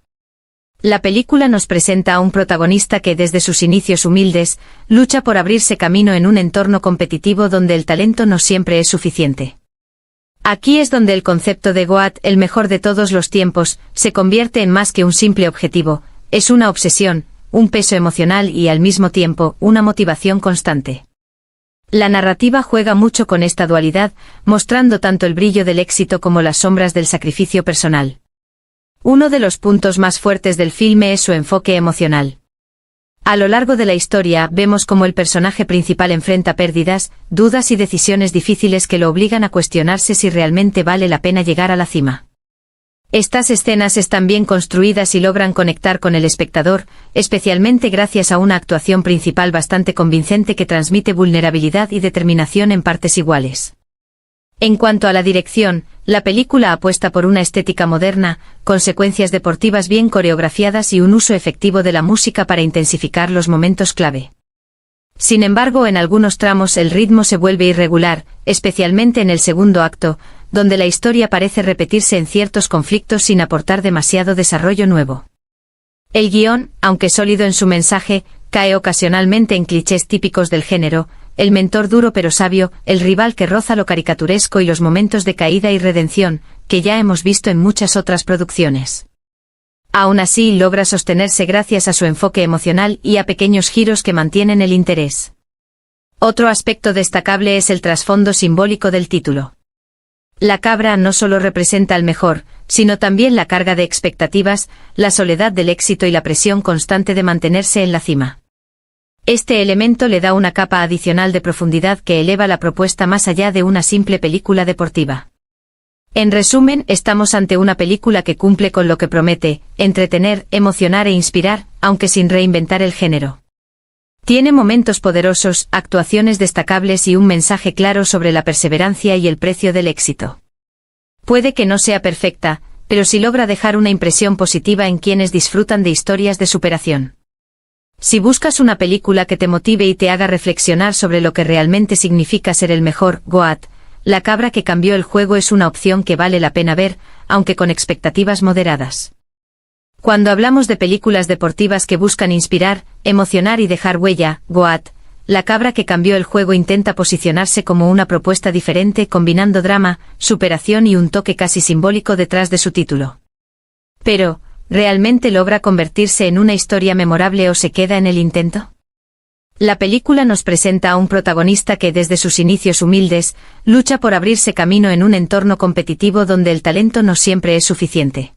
La película nos presenta a un protagonista que desde sus inicios humildes, lucha por abrirse camino en un entorno competitivo donde el talento no siempre es suficiente. Aquí es donde el concepto de GOAT, el mejor de todos los tiempos, se convierte en más que un simple objetivo, es una obsesión, un peso emocional y al mismo tiempo, una motivación constante. La narrativa juega mucho con esta dualidad, mostrando tanto el brillo del éxito como las sombras del sacrificio personal. Uno de los puntos más fuertes del filme es su enfoque emocional. A lo largo de la historia vemos cómo el personaje principal enfrenta pérdidas, dudas y decisiones difíciles que lo obligan a cuestionarse si realmente vale la pena llegar a la cima. Estas escenas están bien construidas y logran conectar con el espectador, especialmente gracias a una actuación principal bastante convincente que transmite vulnerabilidad y determinación en partes iguales. En cuanto a la dirección, la película apuesta por una estética moderna, con secuencias deportivas bien coreografiadas y un uso efectivo de la música para intensificar los momentos clave. Sin embargo, en algunos tramos el ritmo se vuelve irregular, especialmente en el segundo acto, donde la historia parece repetirse en ciertos conflictos sin aportar demasiado desarrollo nuevo. El guión, aunque sólido en su mensaje, cae ocasionalmente en clichés típicos del género: el mentor duro pero sabio, el rival que roza lo caricaturesco y los momentos de caída y redención, que ya hemos visto en muchas otras producciones. Aún así logra sostenerse gracias a su enfoque emocional y a pequeños giros que mantienen el interés. Otro aspecto destacable es el trasfondo simbólico del título. La cabra no solo representa al mejor, sino también la carga de expectativas, la soledad del éxito y la presión constante de mantenerse en la cima. Este elemento le da una capa adicional de profundidad que eleva la propuesta más allá de una simple película deportiva. En resumen, estamos ante una película que cumple con lo que promete: entretener, emocionar e inspirar, aunque sin reinventar el género. Tiene momentos poderosos, actuaciones destacables y un mensaje claro sobre la perseverancia y el precio del éxito. Puede que no sea perfecta, pero sí logra dejar una impresión positiva en quienes disfrutan de historias de superación. Si buscas una película que te motive y te haga reflexionar sobre lo que realmente significa ser el mejor, GOAT, La cabra que cambió el juego es una opción que vale la pena ver, aunque con expectativas moderadas. Cuando hablamos de películas deportivas que buscan inspirar, emocionar y dejar huella, GOAT, La cabra que cambió el juego intenta posicionarse como una propuesta diferente combinando drama, superación y un toque casi simbólico detrás de su título. Pero, ¿realmente logra convertirse en una historia memorable o se queda en el intento? La película nos presenta a un protagonista que desde sus inicios humildes, lucha por abrirse camino en un entorno competitivo donde el talento no siempre es suficiente.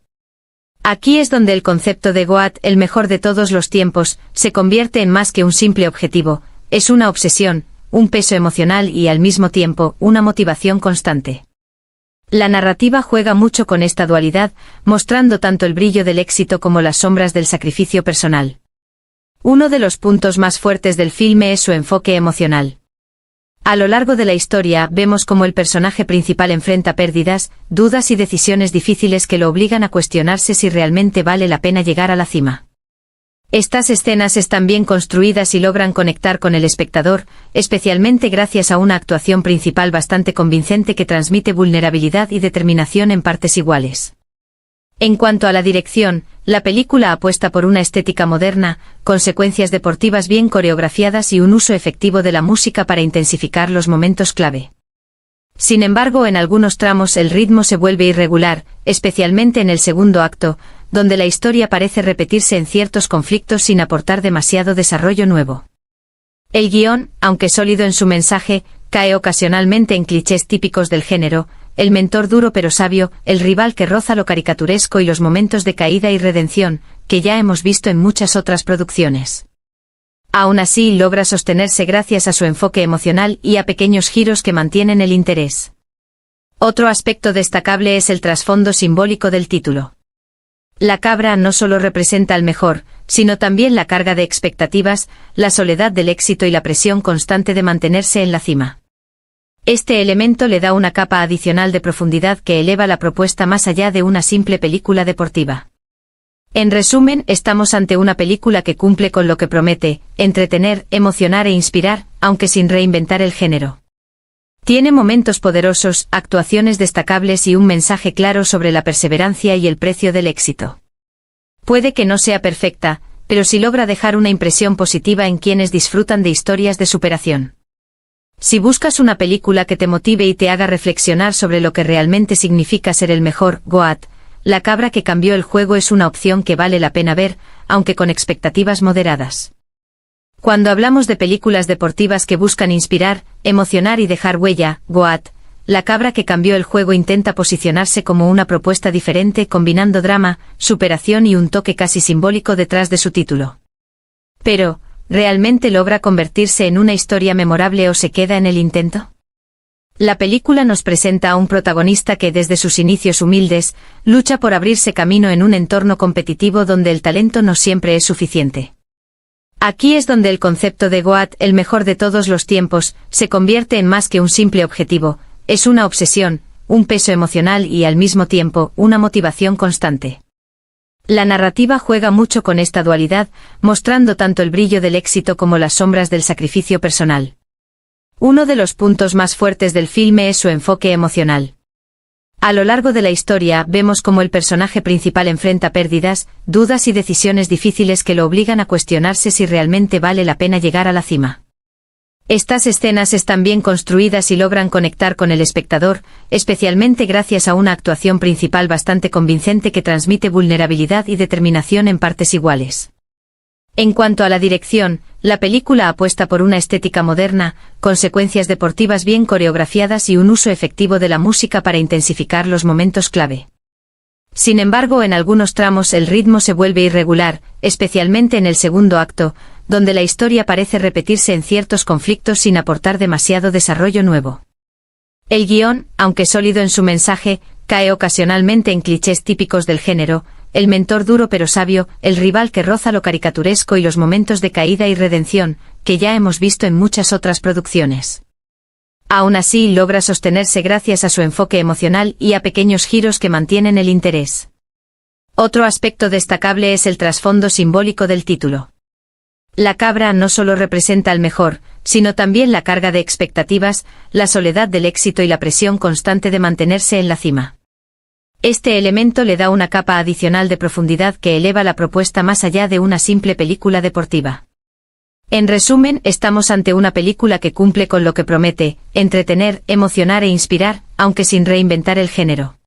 Aquí es donde el concepto de GOAT, el mejor de todos los tiempos, se convierte en más que un simple objetivo, es una obsesión, un peso emocional y al mismo tiempo, una motivación constante. La narrativa juega mucho con esta dualidad, mostrando tanto el brillo del éxito como las sombras del sacrificio personal. Uno de los puntos más fuertes del filme es su enfoque emocional. A lo largo de la historia vemos cómo el personaje principal enfrenta pérdidas, dudas y decisiones difíciles que lo obligan a cuestionarse si realmente vale la pena llegar a la cima. Estas escenas están bien construidas y logran conectar con el espectador, especialmente gracias a una actuación principal bastante convincente que transmite vulnerabilidad y determinación en partes iguales. En cuanto a la dirección, la película apuesta por una estética moderna, con secuencias deportivas bien coreografiadas y un uso efectivo de la música para intensificar los momentos clave. Sin embargo, en algunos tramos el ritmo se vuelve irregular, especialmente en el segundo acto, donde la historia parece repetirse en ciertos conflictos sin aportar demasiado desarrollo nuevo. El guión, aunque sólido en su mensaje, cae ocasionalmente en clichés típicos del género, el mentor duro pero sabio, el rival que roza lo caricaturesco y los momentos de caída y redención, que ya hemos visto en muchas otras producciones. Aún así logra sostenerse gracias a su enfoque emocional y a pequeños giros que mantienen el interés. Otro aspecto destacable es el trasfondo simbólico del título. La cabra no solo representa al mejor, sino también la carga de expectativas, la soledad del éxito y la presión constante de mantenerse en la cima. Este elemento le da una capa adicional de profundidad que eleva la propuesta más allá de una simple película deportiva. En resumen, estamos ante una película que cumple con lo que promete: entretener, emocionar e inspirar, aunque sin reinventar el género. Tiene momentos poderosos, actuaciones destacables y un mensaje claro sobre la perseverancia y el precio del éxito. Puede que no sea perfecta, pero sí logra dejar una impresión positiva en quienes disfrutan de historias de superación. Si buscas una película que te motive y te haga reflexionar sobre lo que realmente significa ser el mejor, GOAT, La cabra que cambió el juego es una opción que vale la pena ver, aunque con expectativas moderadas. Cuando hablamos de películas deportivas que buscan inspirar, emocionar y dejar huella, GOAT, La cabra que cambió el juego intenta posicionarse como una propuesta diferente combinando drama, superación y un toque casi simbólico detrás de su título. Pero, ¿realmente logra convertirse en una historia memorable o se queda en el intento? La película nos presenta a un protagonista que desde sus inicios humildes, lucha por abrirse camino en un entorno competitivo donde el talento no siempre es suficiente. Aquí es donde el concepto de GOAT, el mejor de todos los tiempos, se convierte en más que un simple objetivo, es una obsesión, un peso emocional y al mismo tiempo, una motivación constante. La narrativa juega mucho con esta dualidad, mostrando tanto el brillo del éxito como las sombras del sacrificio personal. Uno de los puntos más fuertes del filme es su enfoque emocional. A lo largo de la historia vemos cómo el personaje principal enfrenta pérdidas, dudas y decisiones difíciles que lo obligan a cuestionarse si realmente vale la pena llegar a la cima. Estas escenas están bien construidas y logran conectar con el espectador, especialmente gracias a una actuación principal bastante convincente que transmite vulnerabilidad y determinación en partes iguales. En cuanto a la dirección, la película apuesta por una estética moderna, con secuencias deportivas bien coreografiadas y un uso efectivo de la música para intensificar los momentos clave. Sin embargo, en algunos tramos el ritmo se vuelve irregular, especialmente en el segundo acto, donde la historia parece repetirse en ciertos conflictos sin aportar demasiado desarrollo nuevo. El guión, aunque sólido en su mensaje, cae ocasionalmente en clichés típicos del género, el mentor duro pero sabio, el rival que roza lo caricaturesco y los momentos de caída y redención, que ya hemos visto en muchas otras producciones. Aún así logra sostenerse gracias a su enfoque emocional y a pequeños giros que mantienen el interés. Otro aspecto destacable es el trasfondo simbólico del título. La cabra no solo representa al mejor, sino también la carga de expectativas, la soledad del éxito y la presión constante de mantenerse en la cima. Este elemento le da una capa adicional de profundidad que eleva la propuesta más allá de una simple película deportiva. En resumen, estamos ante una película que cumple con lo que promete: entretener, emocionar e inspirar, aunque sin reinventar el género.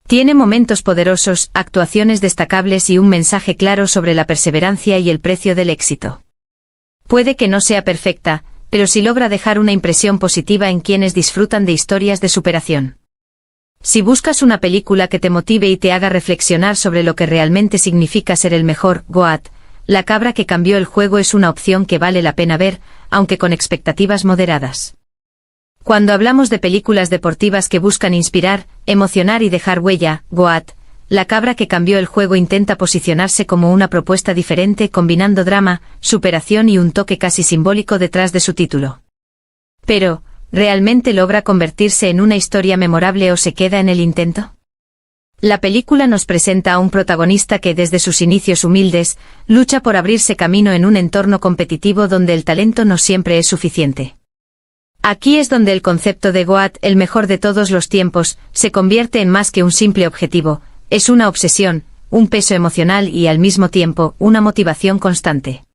Tiene momentos poderosos, actuaciones destacables y un mensaje claro sobre la perseverancia y el precio del éxito. Puede que no sea perfecta, pero sí logra dejar una impresión positiva en quienes disfrutan de historias de superación. Si buscas una película que te motive y te haga reflexionar sobre lo que realmente significa ser el mejor, GOAT, La cabra que cambió el juego es una opción que vale la pena ver, aunque con expectativas moderadas. Cuando hablamos de películas deportivas que buscan inspirar, emocionar y dejar huella, GOAT, La cabra que cambió el juego intenta posicionarse como una propuesta diferente combinando drama, superación y un toque casi simbólico detrás de su título. Pero, ¿realmente logra convertirse en una historia memorable o se queda en el intento? La película nos presenta a un protagonista que desde sus inicios humildes, lucha por abrirse camino en un entorno competitivo donde el talento no siempre es suficiente. Aquí es donde el concepto de GOAT, el mejor de todos los tiempos, se convierte en más que un simple objetivo, es una obsesión, un peso emocional y al mismo tiempo, una motivación constante.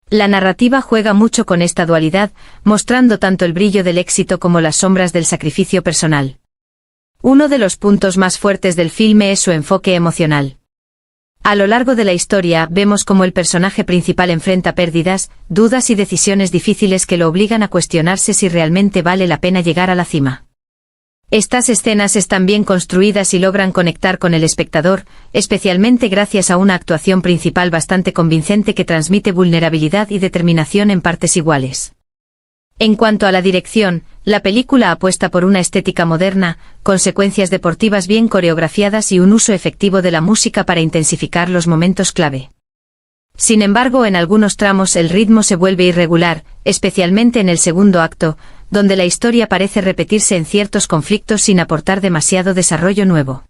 La narrativa juega mucho con esta dualidad, mostrando tanto el brillo del éxito como las sombras del sacrificio personal. Uno de los puntos más fuertes del filme es su enfoque emocional. A lo largo de la historia vemos cómo el personaje principal enfrenta pérdidas, dudas y decisiones difíciles que lo obligan a cuestionarse si realmente vale la pena llegar a la cima. Estas escenas están bien construidas y logran conectar con el espectador, especialmente gracias a una actuación principal bastante convincente que transmite vulnerabilidad y determinación en partes iguales. En cuanto a la dirección, la película apuesta por una estética moderna, con secuencias deportivas bien coreografiadas y un uso efectivo de la música para intensificar los momentos clave. Sin embargo, en algunos tramos el ritmo se vuelve irregular, especialmente en el segundo acto, donde la historia parece repetirse en ciertos conflictos sin aportar demasiado desarrollo nuevo.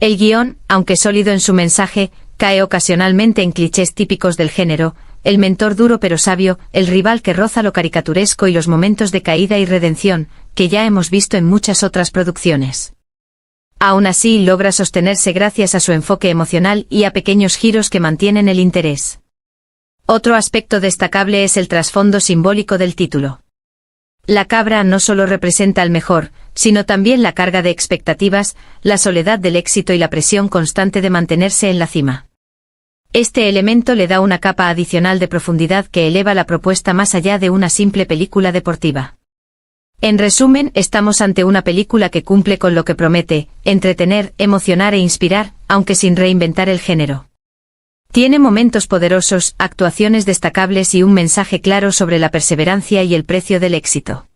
El guión, aunque sólido en su mensaje, cae ocasionalmente en clichés típicos del género, el mentor duro pero sabio, el rival que roza lo caricaturesco y los momentos de caída y redención, que ya hemos visto en muchas otras producciones. Aún así logra sostenerse gracias a su enfoque emocional y a pequeños giros que mantienen el interés. Otro aspecto destacable es el trasfondo simbólico del título. La cabra no solo representa al mejor, sino también la carga de expectativas, la soledad del éxito y la presión constante de mantenerse en la cima. Este elemento le da una capa adicional de profundidad que eleva la propuesta más allá de una simple película deportiva. En resumen, estamos ante una película que cumple con lo que promete, entretener, emocionar e inspirar, aunque sin reinventar el género. Tiene momentos poderosos, actuaciones destacables y un mensaje claro sobre la perseverancia y el precio del éxito.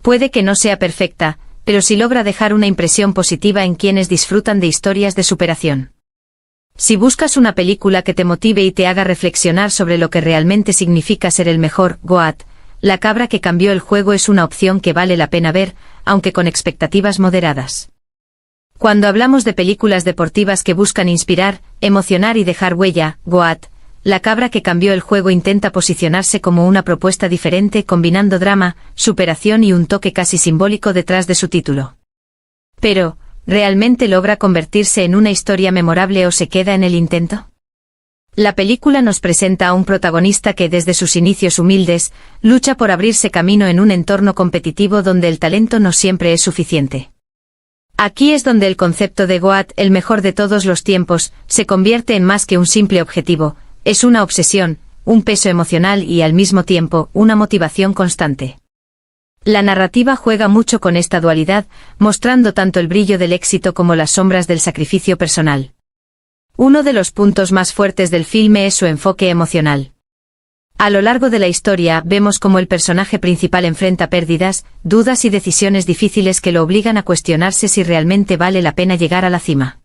Puede que no sea perfecta, pero sí logra dejar una impresión positiva en quienes disfrutan de historias de superación. Si buscas una película que te motive y te haga reflexionar sobre lo que realmente significa ser el mejor, GOAT, La cabra que cambió el juego es una opción que vale la pena ver, aunque con expectativas moderadas. Cuando hablamos de películas deportivas que buscan inspirar, emocionar y dejar huella, GOAT, La cabra que cambió el juego intenta posicionarse como una propuesta diferente combinando drama, superación y un toque casi simbólico detrás de su título. Pero, ¿realmente logra convertirse en una historia memorable o se queda en el intento? La película nos presenta a un protagonista que desde sus inicios humildes, lucha por abrirse camino en un entorno competitivo donde el talento no siempre es suficiente. Aquí es donde el concepto de GOAT, el mejor de todos los tiempos, se convierte en más que un simple objetivo, es una obsesión, un peso emocional y al mismo tiempo, una motivación constante. La narrativa juega mucho con esta dualidad, mostrando tanto el brillo del éxito como las sombras del sacrificio personal. Uno de los puntos más fuertes del filme es su enfoque emocional. A lo largo de la historia vemos cómo el personaje principal enfrenta pérdidas, dudas y decisiones difíciles que lo obligan a cuestionarse si realmente vale la pena llegar a la cima.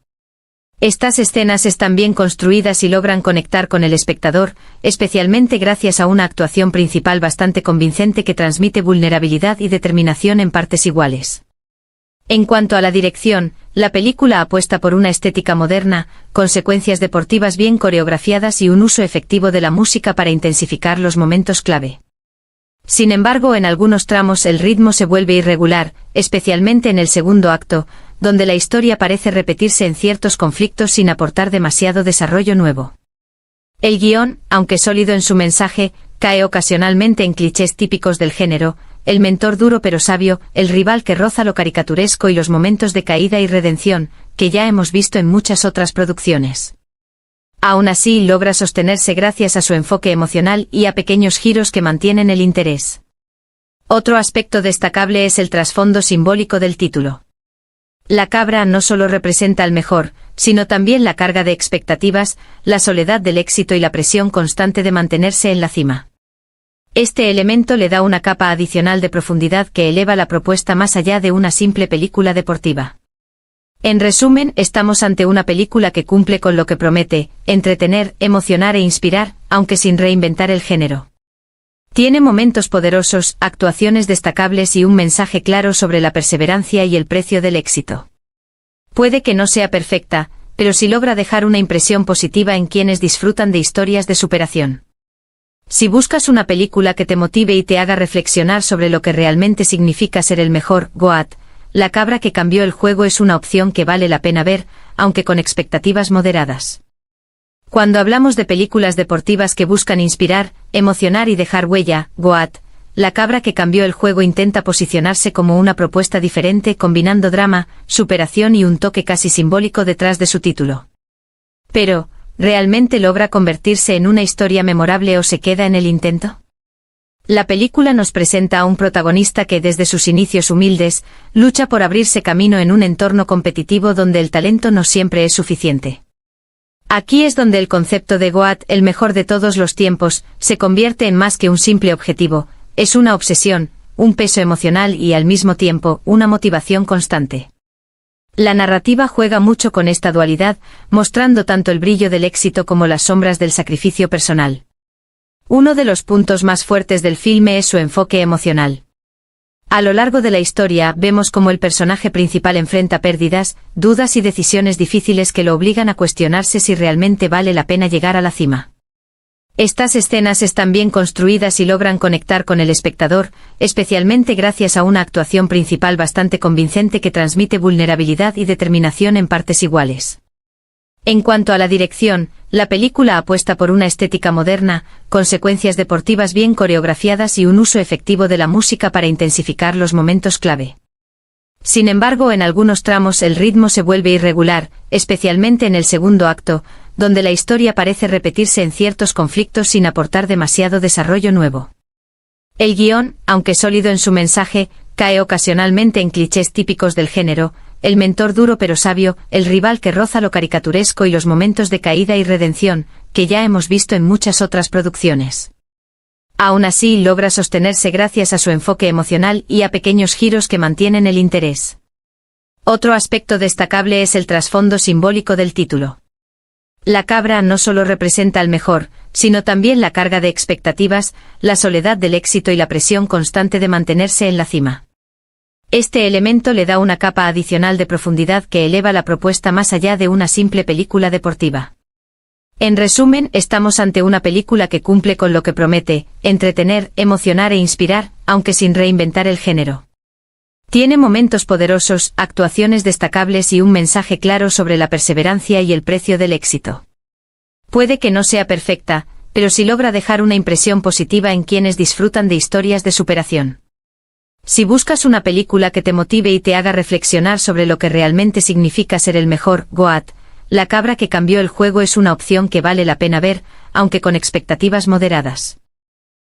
Estas escenas están bien construidas y logran conectar con el espectador, especialmente gracias a una actuación principal bastante convincente que transmite vulnerabilidad y determinación en partes iguales. En cuanto a la dirección, la película apuesta por una estética moderna, con secuencias deportivas bien coreografiadas y un uso efectivo de la música para intensificar los momentos clave. Sin embargo, en algunos tramos el ritmo se vuelve irregular, especialmente en el segundo acto, donde la historia parece repetirse en ciertos conflictos sin aportar demasiado desarrollo nuevo. El guión, aunque sólido en su mensaje, cae ocasionalmente en clichés típicos del género, el mentor duro pero sabio, el rival que roza lo caricaturesco y los momentos de caída y redención, que ya hemos visto en muchas otras producciones. Aún así logra sostenerse gracias a su enfoque emocional y a pequeños giros que mantienen el interés. Otro aspecto destacable es el trasfondo simbólico del título. La cabra no solo representa al mejor, sino también la carga de expectativas, la soledad del éxito y la presión constante de mantenerse en la cima. Este elemento le da una capa adicional de profundidad que eleva la propuesta más allá de una simple película deportiva. En resumen, estamos ante una película que cumple con lo que promete, entretener, emocionar e inspirar, aunque sin reinventar el género. Tiene momentos poderosos, actuaciones destacables y un mensaje claro sobre la perseverancia y el precio del éxito. Puede que no sea perfecta, pero sí logra dejar una impresión positiva en quienes disfrutan de historias de superación. Si buscas una película que te motive y te haga reflexionar sobre lo que realmente significa ser el mejor, Goat, La cabra que cambió el juego es una opción que vale la pena ver, aunque con expectativas moderadas. Cuando hablamos de películas deportivas que buscan inspirar, emocionar y dejar huella, Goat, La cabra que cambió el juego intenta posicionarse como una propuesta diferente combinando drama, superación y un toque casi simbólico detrás de su título. Pero, ¿realmente logra convertirse en una historia memorable o se queda en el intento? La película nos presenta a un protagonista que desde sus inicios humildes, lucha por abrirse camino en un entorno competitivo donde el talento no siempre es suficiente. Aquí es donde el concepto de Goat, el mejor de todos los tiempos, se convierte en más que un simple objetivo, es una obsesión, un peso emocional y al mismo tiempo, una motivación constante. La narrativa juega mucho con esta dualidad, mostrando tanto el brillo del éxito como las sombras del sacrificio personal. Uno de los puntos más fuertes del filme es su enfoque emocional. A lo largo de la historia vemos cómo el personaje principal enfrenta pérdidas, dudas y decisiones difíciles que lo obligan a cuestionarse si realmente vale la pena llegar a la cima. Estas escenas están bien construidas y logran conectar con el espectador, especialmente gracias a una actuación principal bastante convincente que transmite vulnerabilidad y determinación en partes iguales. En cuanto a la dirección, la película apuesta por una estética moderna, con secuencias deportivas bien coreografiadas y un uso efectivo de la música para intensificar los momentos clave. Sin embargo, en algunos tramos el ritmo se vuelve irregular, especialmente en el segundo acto, donde la historia parece repetirse en ciertos conflictos sin aportar demasiado desarrollo nuevo. El guión, aunque sólido en su mensaje, cae ocasionalmente en clichés típicos del género, el mentor duro pero sabio, el rival que roza lo caricaturesco y los momentos de caída y redención, que ya hemos visto en muchas otras producciones. Aún así logra sostenerse gracias a su enfoque emocional y a pequeños giros que mantienen el interés. Otro aspecto destacable es el trasfondo simbólico del título. La cabra no solo representa al mejor, sino también la carga de expectativas, la soledad del éxito y la presión constante de mantenerse en la cima. Este elemento le da una capa adicional de profundidad que eleva la propuesta más allá de una simple película deportiva. En resumen, estamos ante una película que cumple con lo que promete, entretener, emocionar e inspirar, aunque sin reinventar el género. Tiene momentos poderosos, actuaciones destacables y un mensaje claro sobre la perseverancia y el precio del éxito. Puede que no sea perfecta, pero sí logra dejar una impresión positiva en quienes disfrutan de historias de superación. Si buscas una película que te motive y te haga reflexionar sobre lo que realmente significa ser el mejor, Goat, La cabra que cambió el juego es una opción que vale la pena ver, aunque con expectativas moderadas.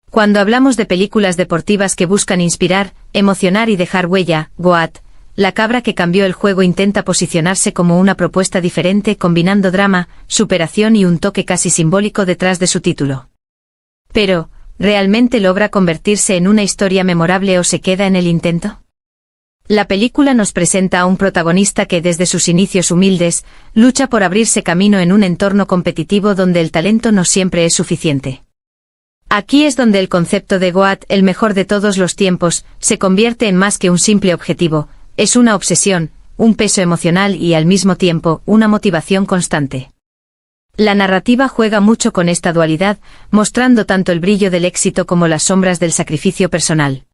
Cuando hablamos de películas deportivas que buscan inspirar, emocionar y dejar huella, Goat, La cabra que cambió el juego intenta posicionarse como una propuesta diferente combinando drama, superación y un toque casi simbólico detrás de su título. Pero, ¿realmente logra convertirse en una historia memorable o se queda en el intento? La película nos presenta a un protagonista que desde sus inicios humildes, lucha por abrirse camino en un entorno competitivo donde el talento no siempre es suficiente. Aquí es donde el concepto de Goat, el mejor de todos los tiempos, se convierte en más que un simple objetivo, es una obsesión, un peso emocional y al mismo tiempo, una motivación constante. La narrativa juega mucho con esta dualidad, mostrando tanto el brillo del éxito como las sombras del sacrificio personal.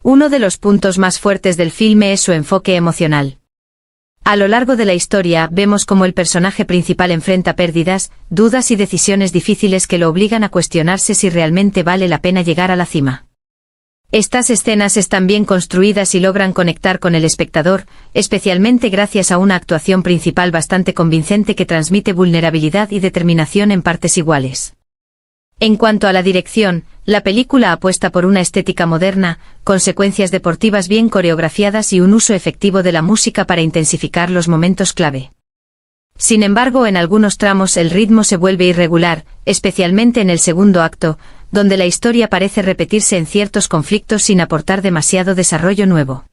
Uno de los puntos más fuertes del filme es su enfoque emocional. A lo largo de la historia vemos cómo el personaje principal enfrenta pérdidas, dudas y decisiones difíciles que lo obligan a cuestionarse si realmente vale la pena llegar a la cima. Estas escenas están bien construidas y logran conectar con el espectador, especialmente gracias a una actuación principal bastante convincente que transmite vulnerabilidad y determinación en partes iguales. En cuanto a la dirección, la película apuesta por una estética moderna, con secuencias deportivas bien coreografiadas y un uso efectivo de la música para intensificar los momentos clave. Sin embargo, en algunos tramos el ritmo se vuelve irregular, especialmente en el segundo acto, donde la historia parece repetirse en ciertos conflictos sin aportar demasiado desarrollo nuevo.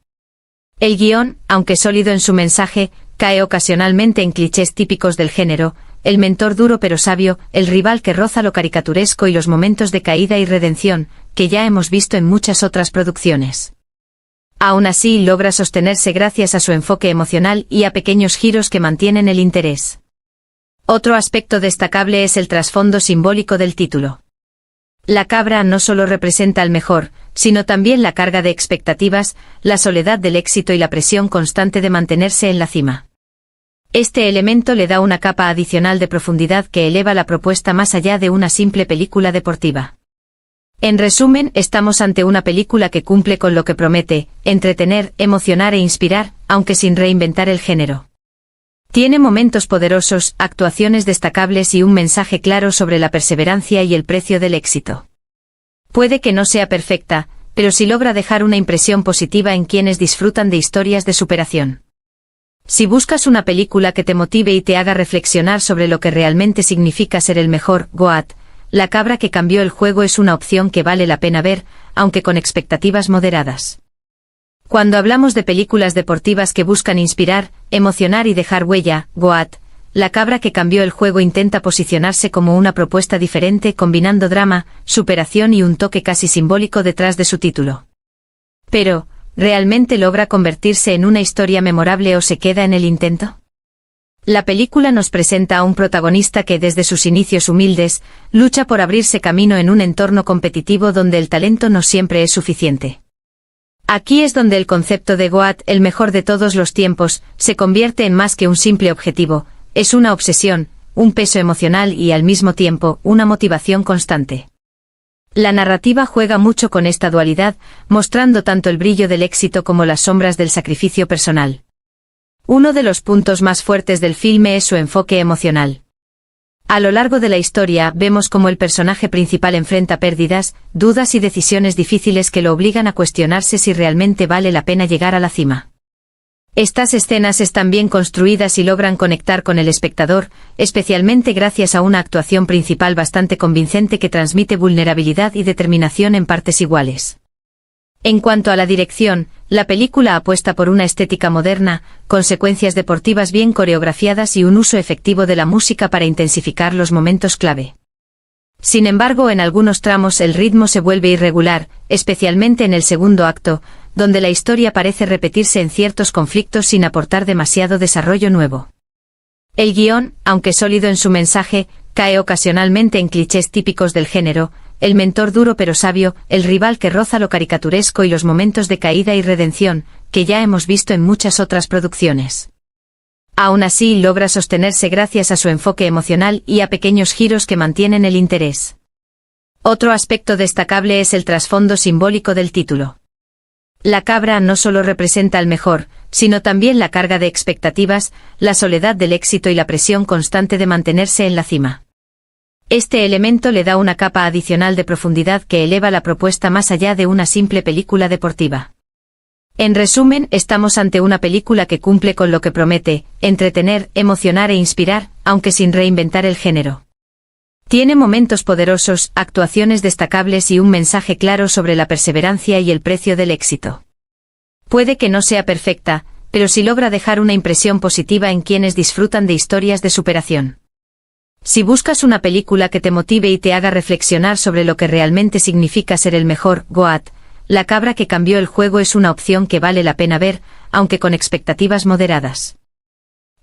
El guión, aunque sólido en su mensaje, cae ocasionalmente en clichés típicos del género, el mentor duro pero sabio, el rival que roza lo caricaturesco y los momentos de caída y redención, que ya hemos visto en muchas otras producciones. Aún así logra sostenerse gracias a su enfoque emocional y a pequeños giros que mantienen el interés. Otro aspecto destacable es el trasfondo simbólico del título. La cabra no solo representa al mejor, sino también la carga de expectativas, la soledad del éxito y la presión constante de mantenerse en la cima. Este elemento le da una capa adicional de profundidad que eleva la propuesta más allá de una simple película deportiva. En resumen, estamos ante una película que cumple con lo que promete: entretener, emocionar e inspirar, aunque sin reinventar el género. Tiene momentos poderosos, actuaciones destacables y un mensaje claro sobre la perseverancia y el precio del éxito. Puede que no sea perfecta, pero sí logra dejar una impresión positiva en quienes disfrutan de historias de superación. Si buscas una película que te motive y te haga reflexionar sobre lo que realmente significa ser el mejor, Goat, La cabra que cambió el juego es una opción que vale la pena ver, aunque con expectativas moderadas. Cuando hablamos de películas deportivas que buscan inspirar, emocionar y dejar huella, Goat, La cabra que cambió el juego intenta posicionarse como una propuesta diferente, combinando drama, superación y un toque casi simbólico detrás de su título. Pero, ¿realmente logra convertirse en una historia memorable o se queda en el intento? La película nos presenta a un protagonista que desde sus inicios humildes, lucha por abrirse camino en un entorno competitivo donde el talento no siempre es suficiente. Aquí es donde el concepto de Goat, el mejor de todos los tiempos, se convierte en más que un simple objetivo, es una obsesión, un peso emocional y al mismo tiempo, una motivación constante. La narrativa juega mucho con esta dualidad, mostrando tanto el brillo del éxito como las sombras del sacrificio personal. Uno de los puntos más fuertes del filme es su enfoque emocional. A lo largo de la historia vemos cómo el personaje principal enfrenta pérdidas, dudas y decisiones difíciles que lo obligan a cuestionarse si realmente vale la pena llegar a la cima. Estas escenas están bien construidas y logran conectar con el espectador, especialmente gracias a una actuación principal bastante convincente que transmite vulnerabilidad y determinación en partes iguales. En cuanto a la dirección, la película apuesta por una estética moderna, con secuencias deportivas bien coreografiadas y un uso efectivo de la música para intensificar los momentos clave. Sin embargo, en algunos tramos el ritmo se vuelve irregular, especialmente en el segundo acto, donde la historia parece repetirse en ciertos conflictos sin aportar demasiado desarrollo nuevo. El guión, aunque sólido en su mensaje, cae ocasionalmente en clichés típicos del género: el mentor duro pero sabio, el rival que roza lo caricaturesco y los momentos de caída y redención, que ya hemos visto en muchas otras producciones. Aún así logra sostenerse gracias a su enfoque emocional y a pequeños giros que mantienen el interés. Otro aspecto destacable es el trasfondo simbólico del título. La cabra no solo representa al mejor, sino también la carga de expectativas, la soledad del éxito y la presión constante de mantenerse en la cima. Este elemento le da una capa adicional de profundidad que eleva la propuesta más allá de una simple película deportiva. En resumen, estamos ante una película que cumple con lo que promete: entretener, emocionar e inspirar, aunque sin reinventar el género. Tiene momentos poderosos, actuaciones destacables y un mensaje claro sobre la perseverancia y el precio del éxito. Puede que no sea perfecta, pero sí logra dejar una impresión positiva en quienes disfrutan de historias de superación. Si buscas una película que te motive y te haga reflexionar sobre lo que realmente significa ser el mejor, Goat, La cabra que cambió el juego es una opción que vale la pena ver, aunque con expectativas moderadas.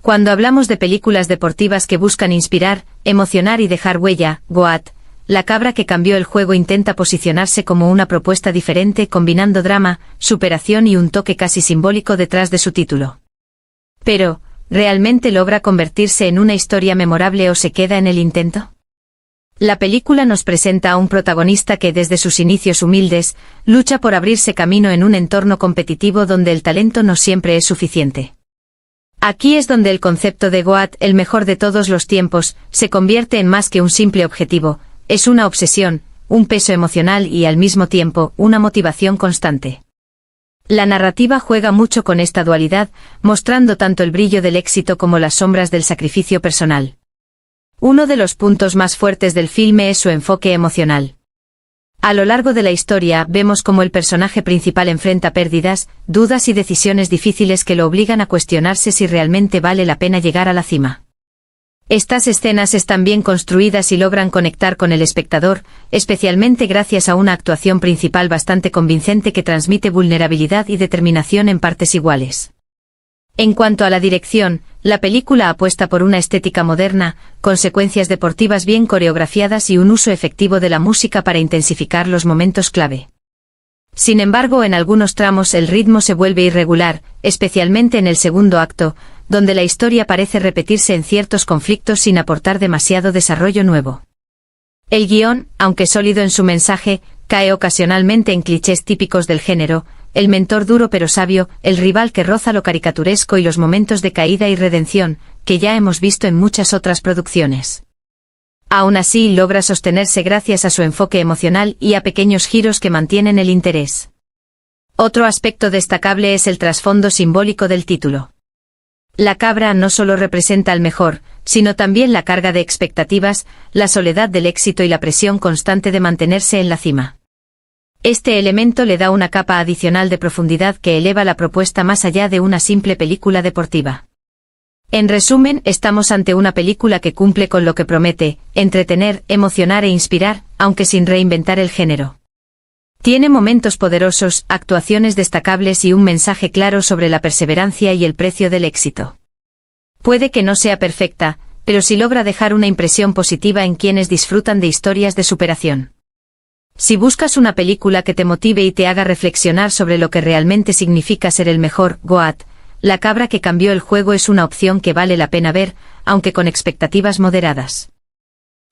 Cuando hablamos de películas deportivas que buscan inspirar, emocionar y dejar huella, Goat, La cabra que cambió el juego intenta posicionarse como una propuesta diferente, combinando drama, superación y un toque casi simbólico detrás de su título. Pero, ¿realmente logra convertirse en una historia memorable o se queda en el intento? La película nos presenta a un protagonista que desde sus inicios humildes, lucha por abrirse camino en un entorno competitivo donde el talento no siempre es suficiente. Aquí es donde el concepto de Goat, el mejor de todos los tiempos, se convierte en más que un simple objetivo, es una obsesión, un peso emocional y al mismo tiempo, una motivación constante. La narrativa juega mucho con esta dualidad, mostrando tanto el brillo del éxito como las sombras del sacrificio personal. Uno de los puntos más fuertes del filme es su enfoque emocional. A lo largo de la historia vemos cómo el personaje principal enfrenta pérdidas, dudas y decisiones difíciles que lo obligan a cuestionarse si realmente vale la pena llegar a la cima. Estas escenas están bien construidas y logran conectar con el espectador, especialmente gracias a una actuación principal bastante convincente que transmite vulnerabilidad y determinación en partes iguales. En cuanto a la dirección, la película apuesta por una estética moderna, con secuencias deportivas bien coreografiadas y un uso efectivo de la música para intensificar los momentos clave. Sin embargo, en algunos tramos el ritmo se vuelve irregular, especialmente en el segundo acto, donde la historia parece repetirse en ciertos conflictos sin aportar demasiado desarrollo nuevo. El guión, aunque sólido en su mensaje, cae ocasionalmente en clichés típicos del género: el mentor duro pero sabio, el rival que roza lo caricaturesco y los momentos de caída y redención, que ya hemos visto en muchas otras producciones. Aún así logra sostenerse gracias a su enfoque emocional y a pequeños giros que mantienen el interés. Otro aspecto destacable es el trasfondo simbólico del título. La cabra no solo representa al mejor, sino también la carga de expectativas, la soledad del éxito y la presión constante de mantenerse en la cima. Este elemento le da una capa adicional de profundidad que eleva la propuesta más allá de una simple película deportiva. En resumen, estamos ante una película que cumple con lo que promete: entretener, emocionar e inspirar, aunque sin reinventar el género. Tiene momentos poderosos, actuaciones destacables y un mensaje claro sobre la perseverancia y el precio del éxito. Puede que no sea perfecta, pero sí logra dejar una impresión positiva en quienes disfrutan de historias de superación. Si buscas una película que te motive y te haga reflexionar sobre lo que realmente significa ser el mejor, GOAT, La cabra que cambió el juego es una opción que vale la pena ver, aunque con expectativas moderadas.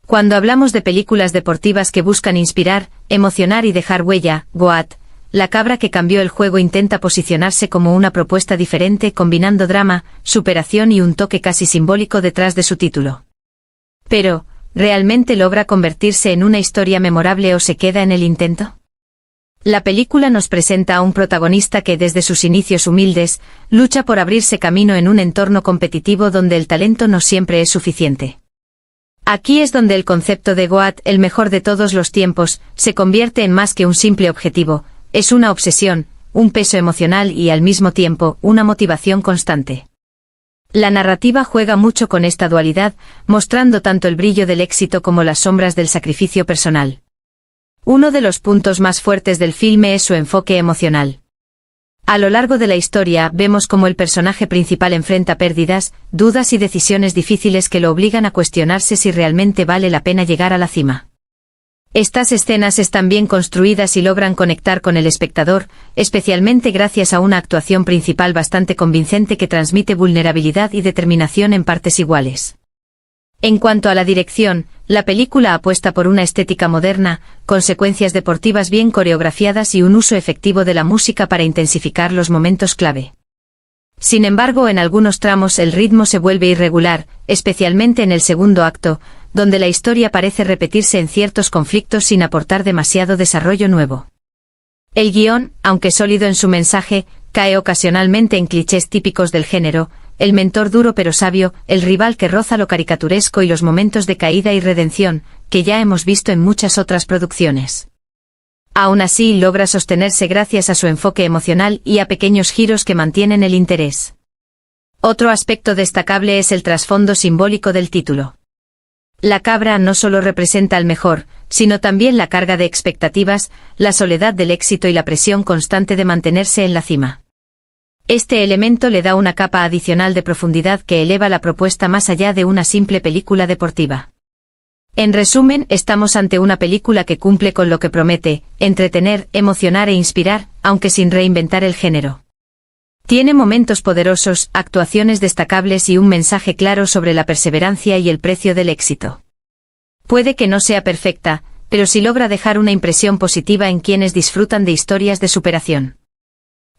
Cuando hablamos de películas deportivas que buscan inspirar, emocionar y dejar huella, GOAT, La cabra que cambió el juego intenta posicionarse como una propuesta diferente, combinando drama, superación y un toque casi simbólico detrás de su título. Pero, ¿realmente logra convertirse en una historia memorable o se queda en el intento? La película nos presenta a un protagonista que desde sus inicios humildes, lucha por abrirse camino en un entorno competitivo donde el talento no siempre es suficiente. Aquí es donde el concepto de GOAT, el mejor de todos los tiempos, se convierte en más que un simple objetivo: es una obsesión, un peso emocional y al mismo tiempo, una motivación constante. La narrativa juega mucho con esta dualidad, mostrando tanto el brillo del éxito como las sombras del sacrificio personal. Uno de los puntos más fuertes del filme es su enfoque emocional. A lo largo de la historia vemos cómo el personaje principal enfrenta pérdidas, dudas y decisiones difíciles que lo obligan a cuestionarse si realmente vale la pena llegar a la cima. Estas escenas están bien construidas y logran conectar con el espectador, especialmente gracias a una actuación principal bastante convincente que transmite vulnerabilidad y determinación en partes iguales. En cuanto a la dirección, la película apuesta por una estética moderna, con secuencias deportivas bien coreografiadas y un uso efectivo de la música para intensificar los momentos clave. Sin embargo, en algunos tramos el ritmo se vuelve irregular, especialmente en el segundo acto, donde la historia parece repetirse en ciertos conflictos sin aportar demasiado desarrollo nuevo. El guión, aunque sólido en su mensaje, cae ocasionalmente en clichés típicos del género: el mentor duro pero sabio, el rival que roza lo caricaturesco y los momentos de caída y redención, que ya hemos visto en muchas otras producciones. Aún así logra sostenerse gracias a su enfoque emocional y a pequeños giros que mantienen el interés. Otro aspecto destacable es el trasfondo simbólico del título. La cabra no solo representa al mejor, sino también la carga de expectativas, la soledad del éxito y la presión constante de mantenerse en la cima. Este elemento le da una capa adicional de profundidad que eleva la propuesta más allá de una simple película deportiva. En resumen, estamos ante una película que cumple con lo que promete: entretener, emocionar e inspirar, aunque sin reinventar el género. Tiene momentos poderosos, actuaciones destacables y un mensaje claro sobre la perseverancia y el precio del éxito. Puede que no sea perfecta, pero sí logra dejar una impresión positiva en quienes disfrutan de historias de superación.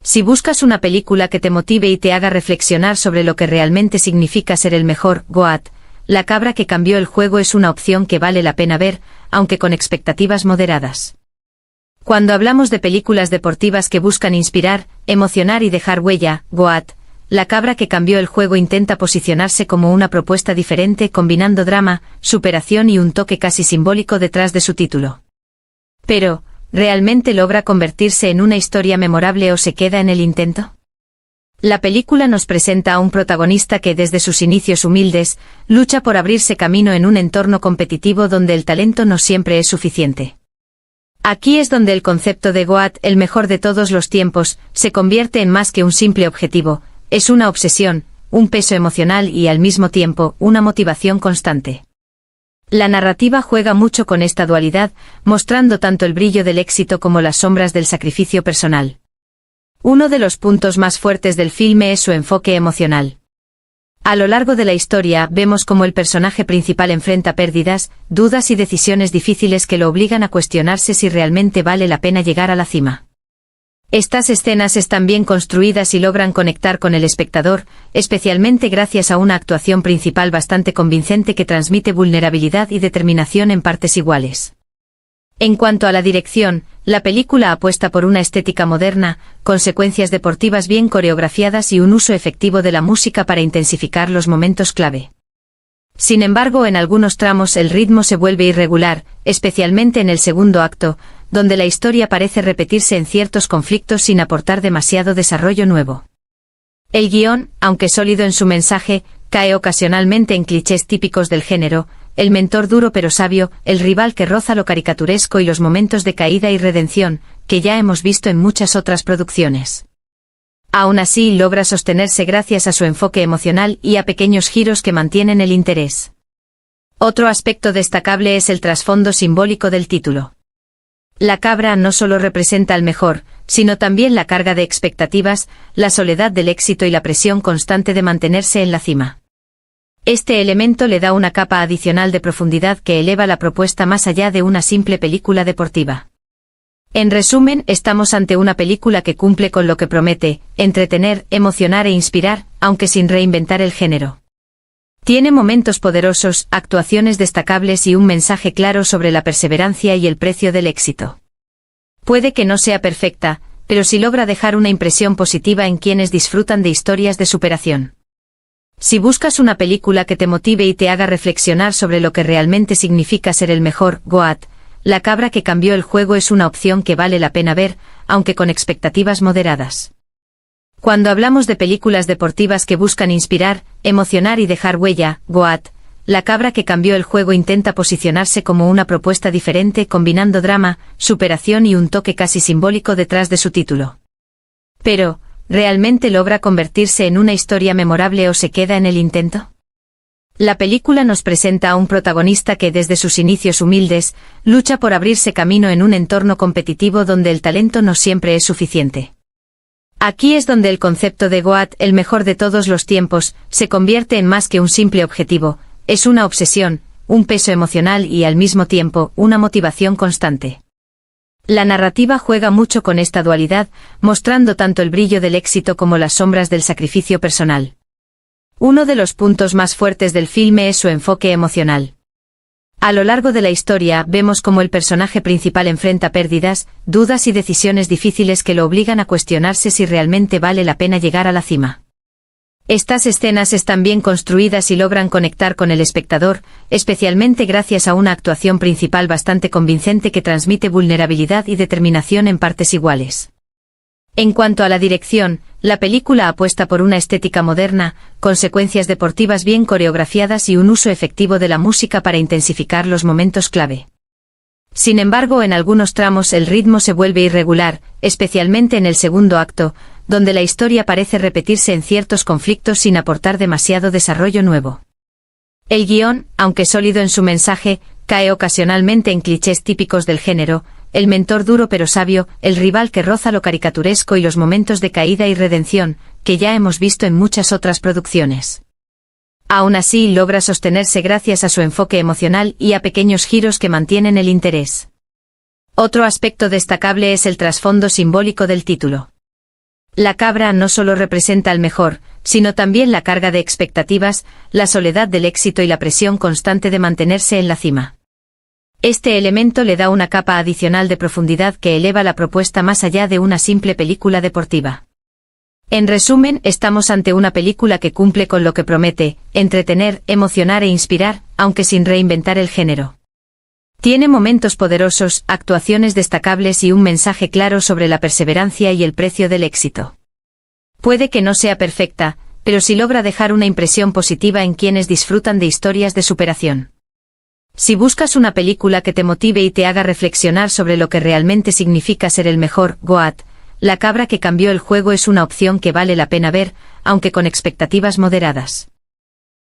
Si buscas una película que te motive y te haga reflexionar sobre lo que realmente significa ser el mejor, GOAT, La cabra que cambió el juego es una opción que vale la pena ver, aunque con expectativas moderadas. Cuando hablamos de películas deportivas que buscan inspirar, emocionar y dejar huella, GOAT, La cabra que cambió el juego intenta posicionarse como una propuesta diferente, combinando drama, superación y un toque casi simbólico detrás de su título. Pero, ¿realmente logra convertirse en una historia memorable o se queda en el intento? La película nos presenta a un protagonista que desde sus inicios humildes, lucha por abrirse camino en un entorno competitivo donde el talento no siempre es suficiente. Aquí es donde el concepto de GOAT, el mejor de todos los tiempos, se convierte en más que un simple objetivo, es una obsesión, un peso emocional y al mismo tiempo, una motivación constante. La narrativa juega mucho con esta dualidad, mostrando tanto el brillo del éxito como las sombras del sacrificio personal. Uno de los puntos más fuertes del filme es su enfoque emocional. A lo largo de la historia vemos cómo el personaje principal enfrenta pérdidas, dudas y decisiones difíciles que lo obligan a cuestionarse si realmente vale la pena llegar a la cima. Estas escenas están bien construidas y logran conectar con el espectador, especialmente gracias a una actuación principal bastante convincente que transmite vulnerabilidad y determinación en partes iguales. En cuanto a la dirección, la película apuesta por una estética moderna, con secuencias deportivas bien coreografiadas y un uso efectivo de la música para intensificar los momentos clave. Sin embargo, en algunos tramos el ritmo se vuelve irregular, especialmente en el segundo acto, donde la historia parece repetirse en ciertos conflictos sin aportar demasiado desarrollo nuevo. El guión, aunque sólido en su mensaje, cae ocasionalmente en clichés típicos del género, el mentor duro pero sabio, el rival que roza lo caricaturesco y los momentos de caída y redención, que ya hemos visto en muchas otras producciones. Aún así logra sostenerse gracias a su enfoque emocional y a pequeños giros que mantienen el interés. Otro aspecto destacable es el trasfondo simbólico del título. La cabra no solo representa al mejor, sino también la carga de expectativas, la soledad del éxito y la presión constante de mantenerse en la cima. Este elemento le da una capa adicional de profundidad que eleva la propuesta más allá de una simple película deportiva. En resumen, estamos ante una película que cumple con lo que promete, entretener, emocionar e inspirar, aunque sin reinventar el género. Tiene momentos poderosos, actuaciones destacables y un mensaje claro sobre la perseverancia y el precio del éxito. Puede que no sea perfecta, pero sí logra dejar una impresión positiva en quienes disfrutan de historias de superación. Si buscas una película que te motive y te haga reflexionar sobre lo que realmente significa ser el mejor, GOAT, La cabra que cambió el juego es una opción que vale la pena ver, aunque con expectativas moderadas. Cuando hablamos de películas deportivas que buscan inspirar, emocionar y dejar huella, GOAT, La cabra que cambió el juego intenta posicionarse como una propuesta diferente combinando drama, superación y un toque casi simbólico detrás de su título. Pero, ¿realmente logra convertirse en una historia memorable o se queda en el intento? La película nos presenta a un protagonista que desde sus inicios humildes, lucha por abrirse camino en un entorno competitivo donde el talento no siempre es suficiente. Aquí es donde el concepto de GOAT, el mejor de todos los tiempos, se convierte en más que un simple objetivo, es una obsesión, un peso emocional y al mismo tiempo, una motivación constante. La narrativa juega mucho con esta dualidad, mostrando tanto el brillo del éxito como las sombras del sacrificio personal. Uno de los puntos más fuertes del filme es su enfoque emocional. A lo largo de la historia vemos cómo el personaje principal enfrenta pérdidas, dudas y decisiones difíciles que lo obligan a cuestionarse si realmente vale la pena llegar a la cima. Estas escenas están bien construidas y logran conectar con el espectador, especialmente gracias a una actuación principal bastante convincente que transmite vulnerabilidad y determinación en partes iguales. En cuanto a la dirección, la película apuesta por una estética moderna, con secuencias deportivas bien coreografiadas y un uso efectivo de la música para intensificar los momentos clave. Sin embargo, en algunos tramos el ritmo se vuelve irregular, especialmente en el segundo acto, donde la historia parece repetirse en ciertos conflictos sin aportar demasiado desarrollo nuevo. El guión, aunque sólido en su mensaje, cae ocasionalmente en clichés típicos del género, el mentor duro pero sabio, el rival que roza lo caricaturesco y los momentos de caída y redención, que ya hemos visto en muchas otras producciones. Aún así logra sostenerse gracias a su enfoque emocional y a pequeños giros que mantienen el interés. Otro aspecto destacable es el trasfondo simbólico del título. La cabra no solo representa al mejor, sino también la carga de expectativas, la soledad del éxito y la presión constante de mantenerse en la cima. Este elemento le da una capa adicional de profundidad que eleva la propuesta más allá de una simple película deportiva. En resumen, estamos ante una película que cumple con lo que promete, entretener, emocionar e inspirar, aunque sin reinventar el género. Tiene momentos poderosos, actuaciones destacables y un mensaje claro sobre la perseverancia y el precio del éxito. Puede que no sea perfecta, pero sí logra dejar una impresión positiva en quienes disfrutan de historias de superación. Si buscas una película que te motive y te haga reflexionar sobre lo que realmente significa ser el mejor, Goat, La cabra que cambió el juego es una opción que vale la pena ver, aunque con expectativas moderadas.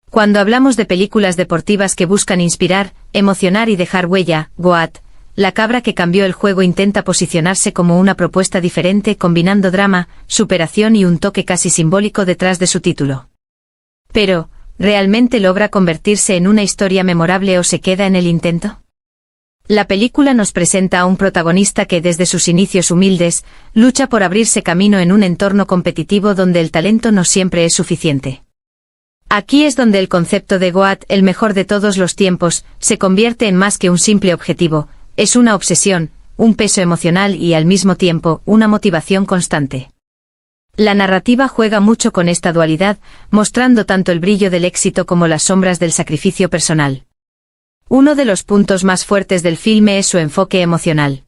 Cuando hablamos de películas deportivas que buscan inspirar, emocionar y dejar huella, Goat, La cabra que cambió el juego intenta posicionarse como una propuesta diferente combinando drama, superación y un toque casi simbólico detrás de su título. Pero, ¿realmente logra convertirse en una historia memorable o se queda en el intento? La película nos presenta a un protagonista que desde sus inicios humildes, lucha por abrirse camino en un entorno competitivo donde el talento no siempre es suficiente. Aquí es donde el concepto de Goat, el mejor de todos los tiempos, se convierte en más que un simple objetivo, es una obsesión, un peso emocional y al mismo tiempo, una motivación constante. La narrativa juega mucho con esta dualidad, mostrando tanto el brillo del éxito como las sombras del sacrificio personal. Uno de los puntos más fuertes del filme es su enfoque emocional.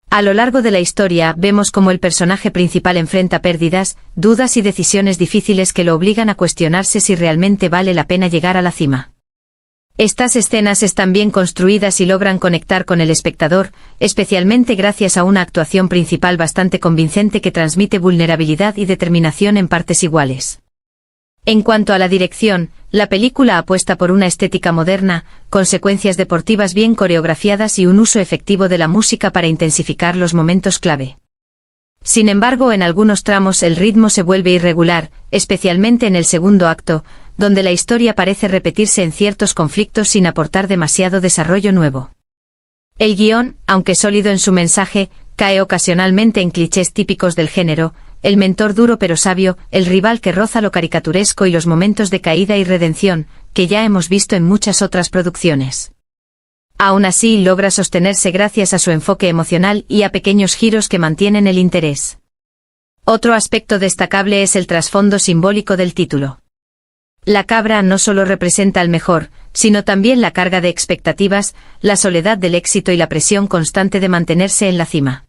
A lo largo de la historia vemos cómo el personaje principal enfrenta pérdidas, dudas y decisiones difíciles que lo obligan a cuestionarse si realmente vale la pena llegar a la cima. Estas escenas están bien construidas y logran conectar con el espectador, especialmente gracias a una actuación principal bastante convincente que transmite vulnerabilidad y determinación en partes iguales. En cuanto a la dirección, la película apuesta por una estética moderna, con secuencias deportivas bien coreografiadas y un uso efectivo de la música para intensificar los momentos clave. Sin embargo, en algunos tramos el ritmo se vuelve irregular, especialmente en el segundo acto, donde la historia parece repetirse en ciertos conflictos sin aportar demasiado desarrollo nuevo. El guión, aunque sólido en su mensaje, cae ocasionalmente en clichés típicos del género, el mentor duro pero sabio, el rival que roza lo caricaturesco y los momentos de caída y redención, que ya hemos visto en muchas otras producciones. Aún así logra sostenerse gracias a su enfoque emocional y a pequeños giros que mantienen el interés. Otro aspecto destacable es el trasfondo simbólico del título. La cabra no solo representa al mejor, sino también la carga de expectativas, la soledad del éxito y la presión constante de mantenerse en la cima.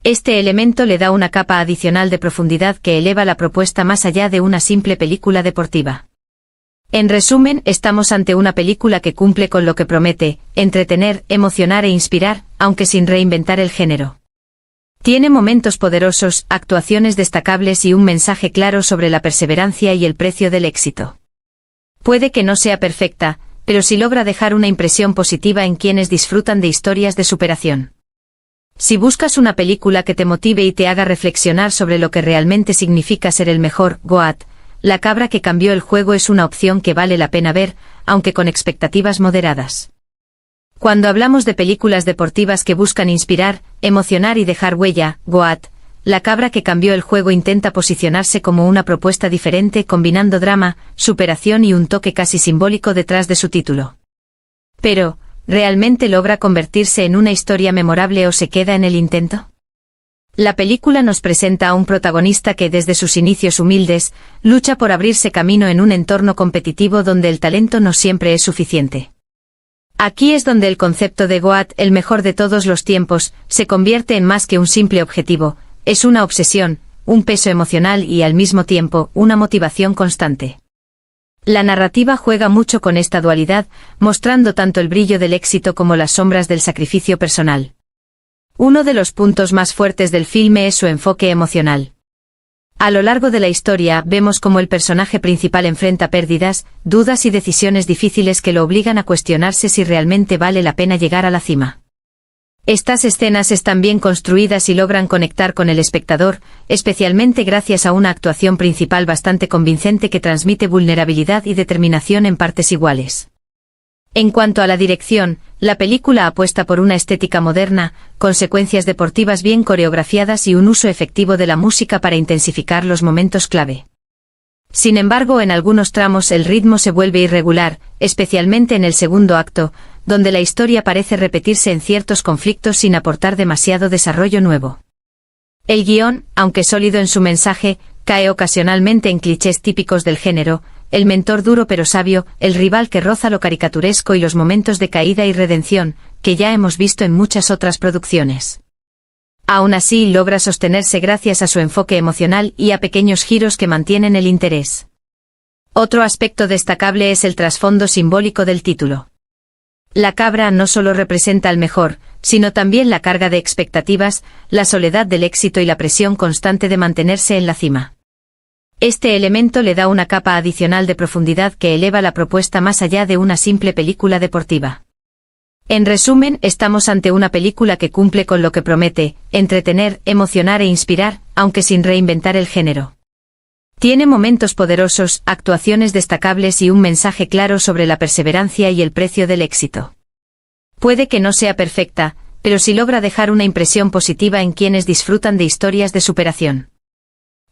Este elemento le da una capa adicional de profundidad que eleva la propuesta más allá de una simple película deportiva. En resumen, estamos ante una película que cumple con lo que promete, entretener, emocionar e inspirar, aunque sin reinventar el género. Tiene momentos poderosos, actuaciones destacables y un mensaje claro sobre la perseverancia y el precio del éxito. Puede que no sea perfecta, pero sí logra dejar una impresión positiva en quienes disfrutan de historias de superación. Si buscas una película que te motive y te haga reflexionar sobre lo que realmente significa ser el mejor, Goat, La cabra que cambió el juego es una opción que vale la pena ver, aunque con expectativas moderadas. Cuando hablamos de películas deportivas que buscan inspirar, emocionar y dejar huella, Goat, La cabra que cambió el juego intenta posicionarse como una propuesta diferente combinando drama, superación y un toque casi simbólico detrás de su título. Pero, ¿realmente logra convertirse en una historia memorable o se queda en el intento? La película nos presenta a un protagonista que desde sus inicios humildes, lucha por abrirse camino en un entorno competitivo donde el talento no siempre es suficiente. Aquí es donde el concepto de Goat, el mejor de todos los tiempos, se convierte en más que un simple objetivo, es una obsesión, un peso emocional y al mismo tiempo, una motivación constante. La narrativa juega mucho con esta dualidad, mostrando tanto el brillo del éxito como las sombras del sacrificio personal. Uno de los puntos más fuertes del filme es su enfoque emocional. A lo largo de la historia vemos cómo el personaje principal enfrenta pérdidas, dudas y decisiones difíciles que lo obligan a cuestionarse si realmente vale la pena llegar a la cima. Estas escenas están bien construidas y logran conectar con el espectador, especialmente gracias a una actuación principal bastante convincente que transmite vulnerabilidad y determinación en partes iguales. En cuanto a la dirección, la película apuesta por una estética moderna, con secuencias deportivas bien coreografiadas y un uso efectivo de la música para intensificar los momentos clave. Sin embargo, en algunos tramos el ritmo se vuelve irregular, especialmente en el segundo acto, donde la historia parece repetirse en ciertos conflictos sin aportar demasiado desarrollo nuevo. El guión, aunque sólido en su mensaje, cae ocasionalmente en clichés típicos del género, el mentor duro pero sabio, el rival que roza lo caricaturesco y los momentos de caída y redención, que ya hemos visto en muchas otras producciones. Aún así logra sostenerse gracias a su enfoque emocional y a pequeños giros que mantienen el interés. Otro aspecto destacable es el trasfondo simbólico del título. La cabra no solo representa al mejor, sino también la carga de expectativas, la soledad del éxito y la presión constante de mantenerse en la cima. Este elemento le da una capa adicional de profundidad que eleva la propuesta más allá de una simple película deportiva. En resumen, estamos ante una película que cumple con lo que promete: entretener, emocionar e inspirar, aunque sin reinventar el género. Tiene momentos poderosos, actuaciones destacables y un mensaje claro sobre la perseverancia y el precio del éxito. Puede que no sea perfecta, pero sí logra dejar una impresión positiva en quienes disfrutan de historias de superación.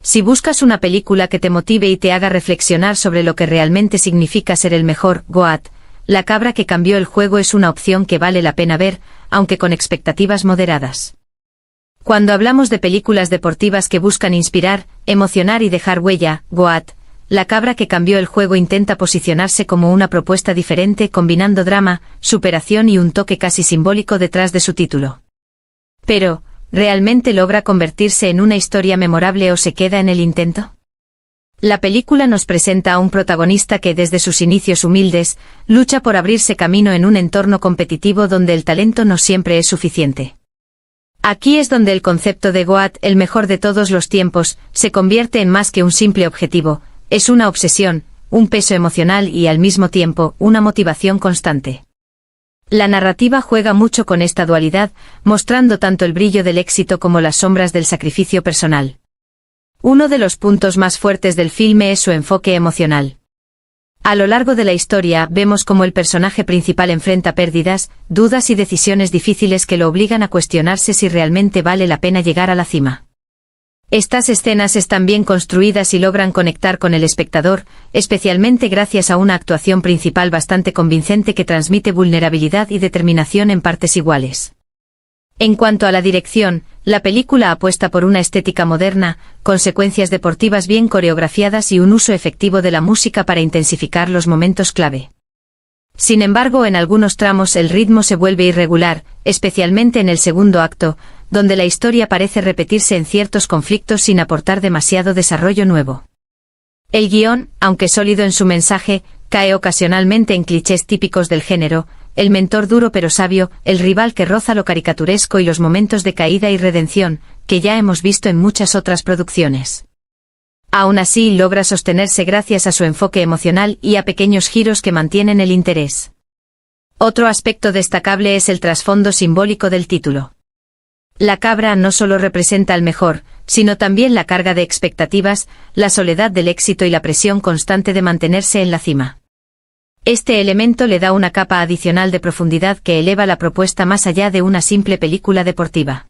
Si buscas una película que te motive y te haga reflexionar sobre lo que realmente significa ser el mejor, GOAT, La cabra que cambió el juego es una opción que vale la pena ver, aunque con expectativas moderadas. Cuando hablamos de películas deportivas que buscan inspirar, emocionar y dejar huella, GOAT, La cabra que cambió el juego intenta posicionarse como una propuesta diferente, combinando drama, superación y un toque casi simbólico detrás de su título. Pero, ¿realmente logra convertirse en una historia memorable o se queda en el intento? La película nos presenta a un protagonista que desde sus inicios humildes, lucha por abrirse camino en un entorno competitivo donde el talento no siempre es suficiente. Aquí es donde el concepto de GOAT, el mejor de todos los tiempos, se convierte en más que un simple objetivo, es una obsesión, un peso emocional y al mismo tiempo, una motivación constante. La narrativa juega mucho con esta dualidad, mostrando tanto el brillo del éxito como las sombras del sacrificio personal. Uno de los puntos más fuertes del filme es su enfoque emocional. A lo largo de la historia vemos cómo el personaje principal enfrenta pérdidas, dudas y decisiones difíciles que lo obligan a cuestionarse si realmente vale la pena llegar a la cima. Estas escenas están bien construidas y logran conectar con el espectador, especialmente gracias a una actuación principal bastante convincente que transmite vulnerabilidad y determinación en partes iguales. En cuanto a la dirección, la película apuesta por una estética moderna, con secuencias deportivas bien coreografiadas y un uso efectivo de la música para intensificar los momentos clave. Sin embargo, en algunos tramos el ritmo se vuelve irregular, especialmente en el segundo acto, donde la historia parece repetirse en ciertos conflictos sin aportar demasiado desarrollo nuevo. El guión, aunque sólido en su mensaje, cae ocasionalmente en clichés típicos del género: el mentor duro pero sabio, el rival que roza lo caricaturesco y los momentos de caída y redención, que ya hemos visto en muchas otras producciones. Aún así logra sostenerse gracias a su enfoque emocional y a pequeños giros que mantienen el interés. Otro aspecto destacable es el trasfondo simbólico del título. La cabra no solo representa al mejor, sino también la carga de expectativas, la soledad del éxito y la presión constante de mantenerse en la cima. Este elemento le da una capa adicional de profundidad que eleva la propuesta más allá de una simple película deportiva.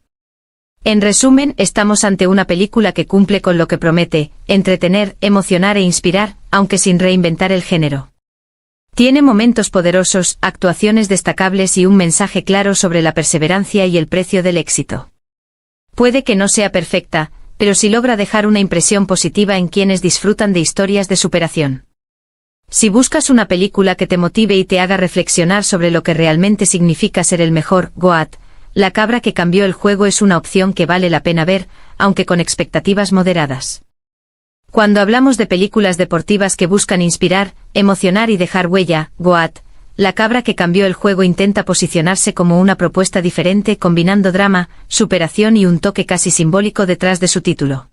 En resumen, estamos ante una película que cumple con lo que promete: entretener, emocionar e inspirar, aunque sin reinventar el género. Tiene momentos poderosos, actuaciones destacables y un mensaje claro sobre la perseverancia y el precio del éxito. Puede que no sea perfecta, pero sí logra dejar una impresión positiva en quienes disfrutan de historias de superación. Si buscas una película que te motive y te haga reflexionar sobre lo que realmente significa ser el mejor, GOAT, La cabra que cambió el juego es una opción que vale la pena ver, aunque con expectativas moderadas. Cuando hablamos de películas deportivas que buscan inspirar, emocionar y dejar huella, GOAT, La cabra que cambió el juego intenta posicionarse como una propuesta diferente, combinando drama, superación y un toque casi simbólico detrás de su título.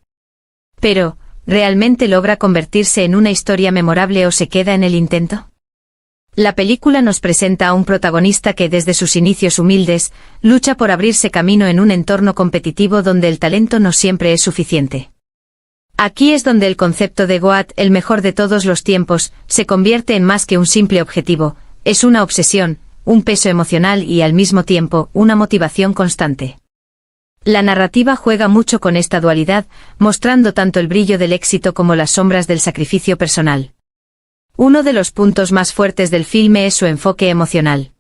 Pero, ¿realmente logra convertirse en una historia memorable o se queda en el intento? La película nos presenta a un protagonista que desde sus inicios humildes, lucha por abrirse camino en un entorno competitivo donde el talento no siempre es suficiente. Aquí es donde el concepto de GOAT, el mejor de todos los tiempos, se convierte en más que un simple objetivo, es una obsesión, un peso emocional y al mismo tiempo, una motivación constante. La narrativa juega mucho con esta dualidad, mostrando tanto el brillo del éxito como las sombras del sacrificio personal. Uno de los puntos más fuertes del filme es su enfoque emocional.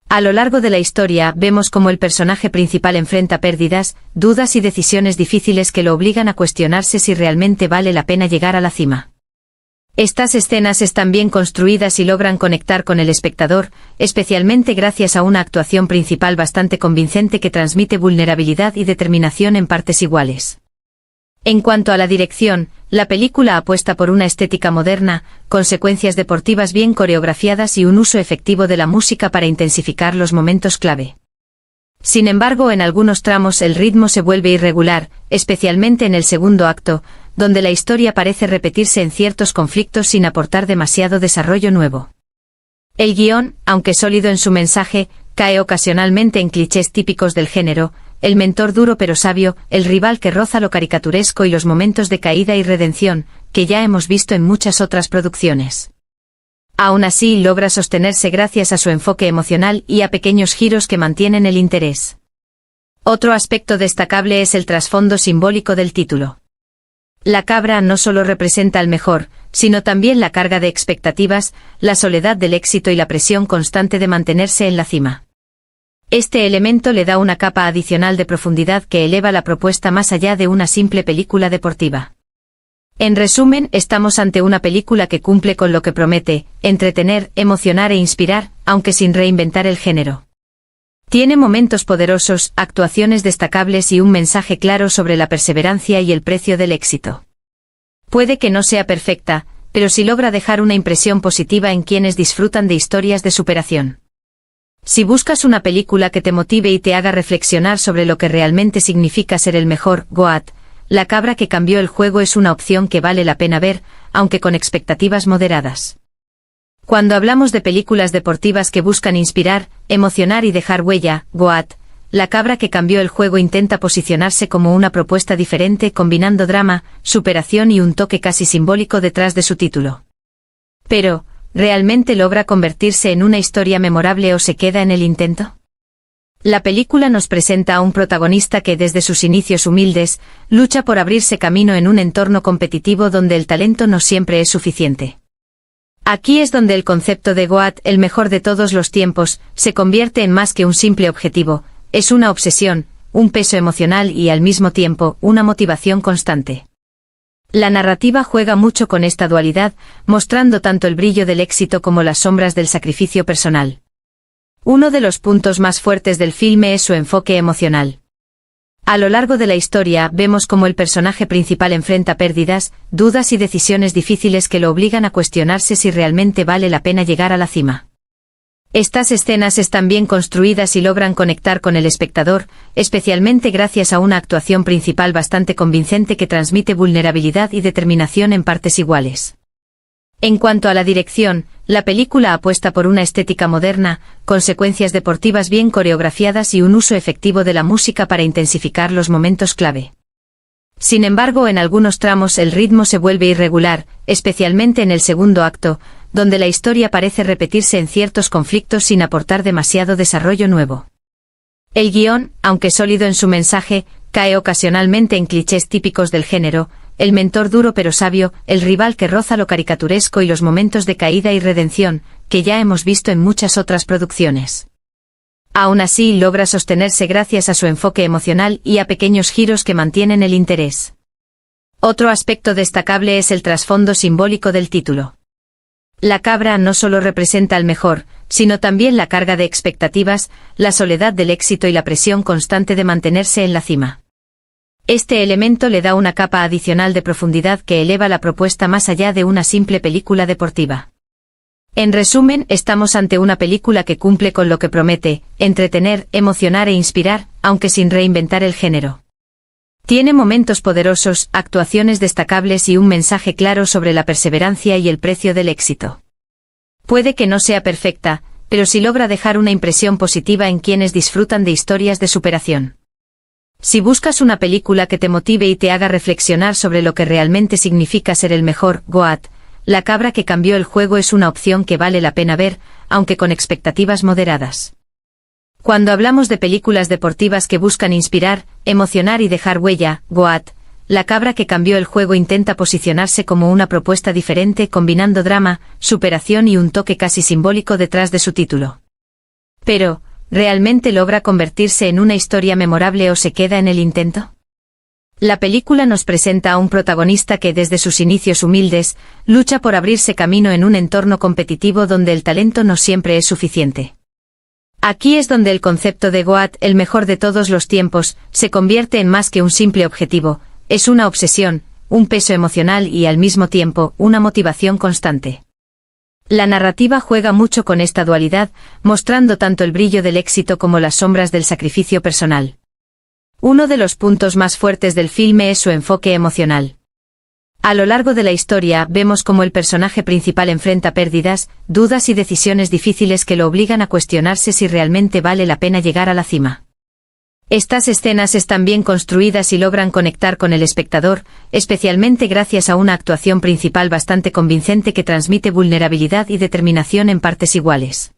A lo largo de la historia vemos cómo el personaje principal enfrenta pérdidas, dudas y decisiones difíciles que lo obligan a cuestionarse si realmente vale la pena llegar a la cima. Estas escenas están bien construidas y logran conectar con el espectador, especialmente gracias a una actuación principal bastante convincente que transmite vulnerabilidad y determinación en partes iguales. En cuanto a la dirección, la película apuesta por una estética moderna, con secuencias deportivas bien coreografiadas y un uso efectivo de la música para intensificar los momentos clave. Sin embargo, en algunos tramos el ritmo se vuelve irregular, especialmente en el segundo acto, donde la historia parece repetirse en ciertos conflictos sin aportar demasiado desarrollo nuevo. El guión, aunque sólido en su mensaje, cae ocasionalmente en clichés típicos del género: el mentor duro pero sabio, el rival que roza lo caricaturesco y los momentos de caída y redención, que ya hemos visto en muchas otras producciones. Aún así logra sostenerse gracias a su enfoque emocional y a pequeños giros que mantienen el interés. Otro aspecto destacable es el trasfondo simbólico del título. La cabra no solo representa al mejor, sino también la carga de expectativas, la soledad del éxito y la presión constante de mantenerse en la cima. Este elemento le da una capa adicional de profundidad que eleva la propuesta más allá de una simple película deportiva. En resumen, estamos ante una película que cumple con lo que promete: entretener, emocionar e inspirar, aunque sin reinventar el género. Tiene momentos poderosos, actuaciones destacables y un mensaje claro sobre la perseverancia y el precio del éxito. Puede que no sea perfecta, pero sí logra dejar una impresión positiva en quienes disfrutan de historias de superación. Si buscas una película que te motive y te haga reflexionar sobre lo que realmente significa ser el mejor, Goat, La cabra que cambió el juego es una opción que vale la pena ver, aunque con expectativas moderadas. Cuando hablamos de películas deportivas que buscan inspirar, emocionar y dejar huella, Goat, La cabra que cambió el juego intenta posicionarse como una propuesta diferente, combinando drama, superación y un toque casi simbólico detrás de su título. Pero, ¿realmente logra convertirse en una historia memorable o se queda en el intento? La película nos presenta a un protagonista que desde sus inicios humildes, lucha por abrirse camino en un entorno competitivo donde el talento no siempre es suficiente. Aquí es donde el concepto de Goat, el mejor de todos los tiempos, se convierte en más que un simple objetivo: es una obsesión, un peso emocional y al mismo tiempo, una motivación constante. La narrativa juega mucho con esta dualidad, mostrando tanto el brillo del éxito como las sombras del sacrificio personal. Uno de los puntos más fuertes del filme es su enfoque emocional. A lo largo de la historia vemos cómo el personaje principal enfrenta pérdidas, dudas y decisiones difíciles que lo obligan a cuestionarse si realmente vale la pena llegar a la cima. Estas escenas están bien construidas y logran conectar con el espectador, especialmente gracias a una actuación principal bastante convincente que transmite vulnerabilidad y determinación en partes iguales. En cuanto a la dirección, la película apuesta por una estética moderna, con secuencias deportivas bien coreografiadas y un uso efectivo de la música para intensificar los momentos clave. Sin embargo, en algunos tramos el ritmo se vuelve irregular, especialmente en el segundo acto, donde la historia parece repetirse en ciertos conflictos sin aportar demasiado desarrollo nuevo. El guión, aunque sólido en su mensaje, cae ocasionalmente en clichés típicos del género: el mentor duro pero sabio, el rival que roza lo caricaturesco y los momentos de caída y redención, que ya hemos visto en muchas otras producciones. Aún así logra sostenerse gracias a su enfoque emocional y a pequeños giros que mantienen el interés. Otro aspecto destacable es el trasfondo simbólico del título. La cabra no solo representa al mejor, sino también la carga de expectativas, la soledad del éxito y la presión constante de mantenerse en la cima. Este elemento le da una capa adicional de profundidad que eleva la propuesta más allá de una simple película deportiva. En resumen, estamos ante una película que cumple con lo que promete: entretener, emocionar e inspirar, aunque sin reinventar el género. Tiene momentos poderosos, actuaciones destacables y un mensaje claro sobre la perseverancia y el precio del éxito. Puede que no sea perfecta, pero sí logra dejar una impresión positiva en quienes disfrutan de historias de superación. Si buscas una película que te motive y te haga reflexionar sobre lo que realmente significa ser el mejor, Goat, La cabra que cambió el juego es una opción que vale la pena ver, aunque con expectativas moderadas. Cuando hablamos de películas deportivas que buscan inspirar, emocionar y dejar huella, Goat, La cabra que cambió el juego intenta posicionarse como una propuesta diferente, combinando drama, superación y un toque casi simbólico detrás de su título. Pero, ¿realmente logra convertirse en una historia memorable o se queda en el intento? La película nos presenta a un protagonista que desde sus inicios humildes, lucha por abrirse camino en un entorno competitivo donde el talento no siempre es suficiente. Aquí es donde el concepto de GOAT, el mejor de todos los tiempos, se convierte en más que un simple objetivo, es una obsesión, un peso emocional y al mismo tiempo, una motivación constante. La narrativa juega mucho con esta dualidad, mostrando tanto el brillo del éxito como las sombras del sacrificio personal. Uno de los puntos más fuertes del filme es su enfoque emocional. A lo largo de la historia vemos cómo el personaje principal enfrenta pérdidas, dudas y decisiones difíciles que lo obligan a cuestionarse si realmente vale la pena llegar a la cima. Estas escenas están bien construidas y logran conectar con el espectador, especialmente gracias a una actuación principal bastante convincente que transmite vulnerabilidad y determinación en partes iguales.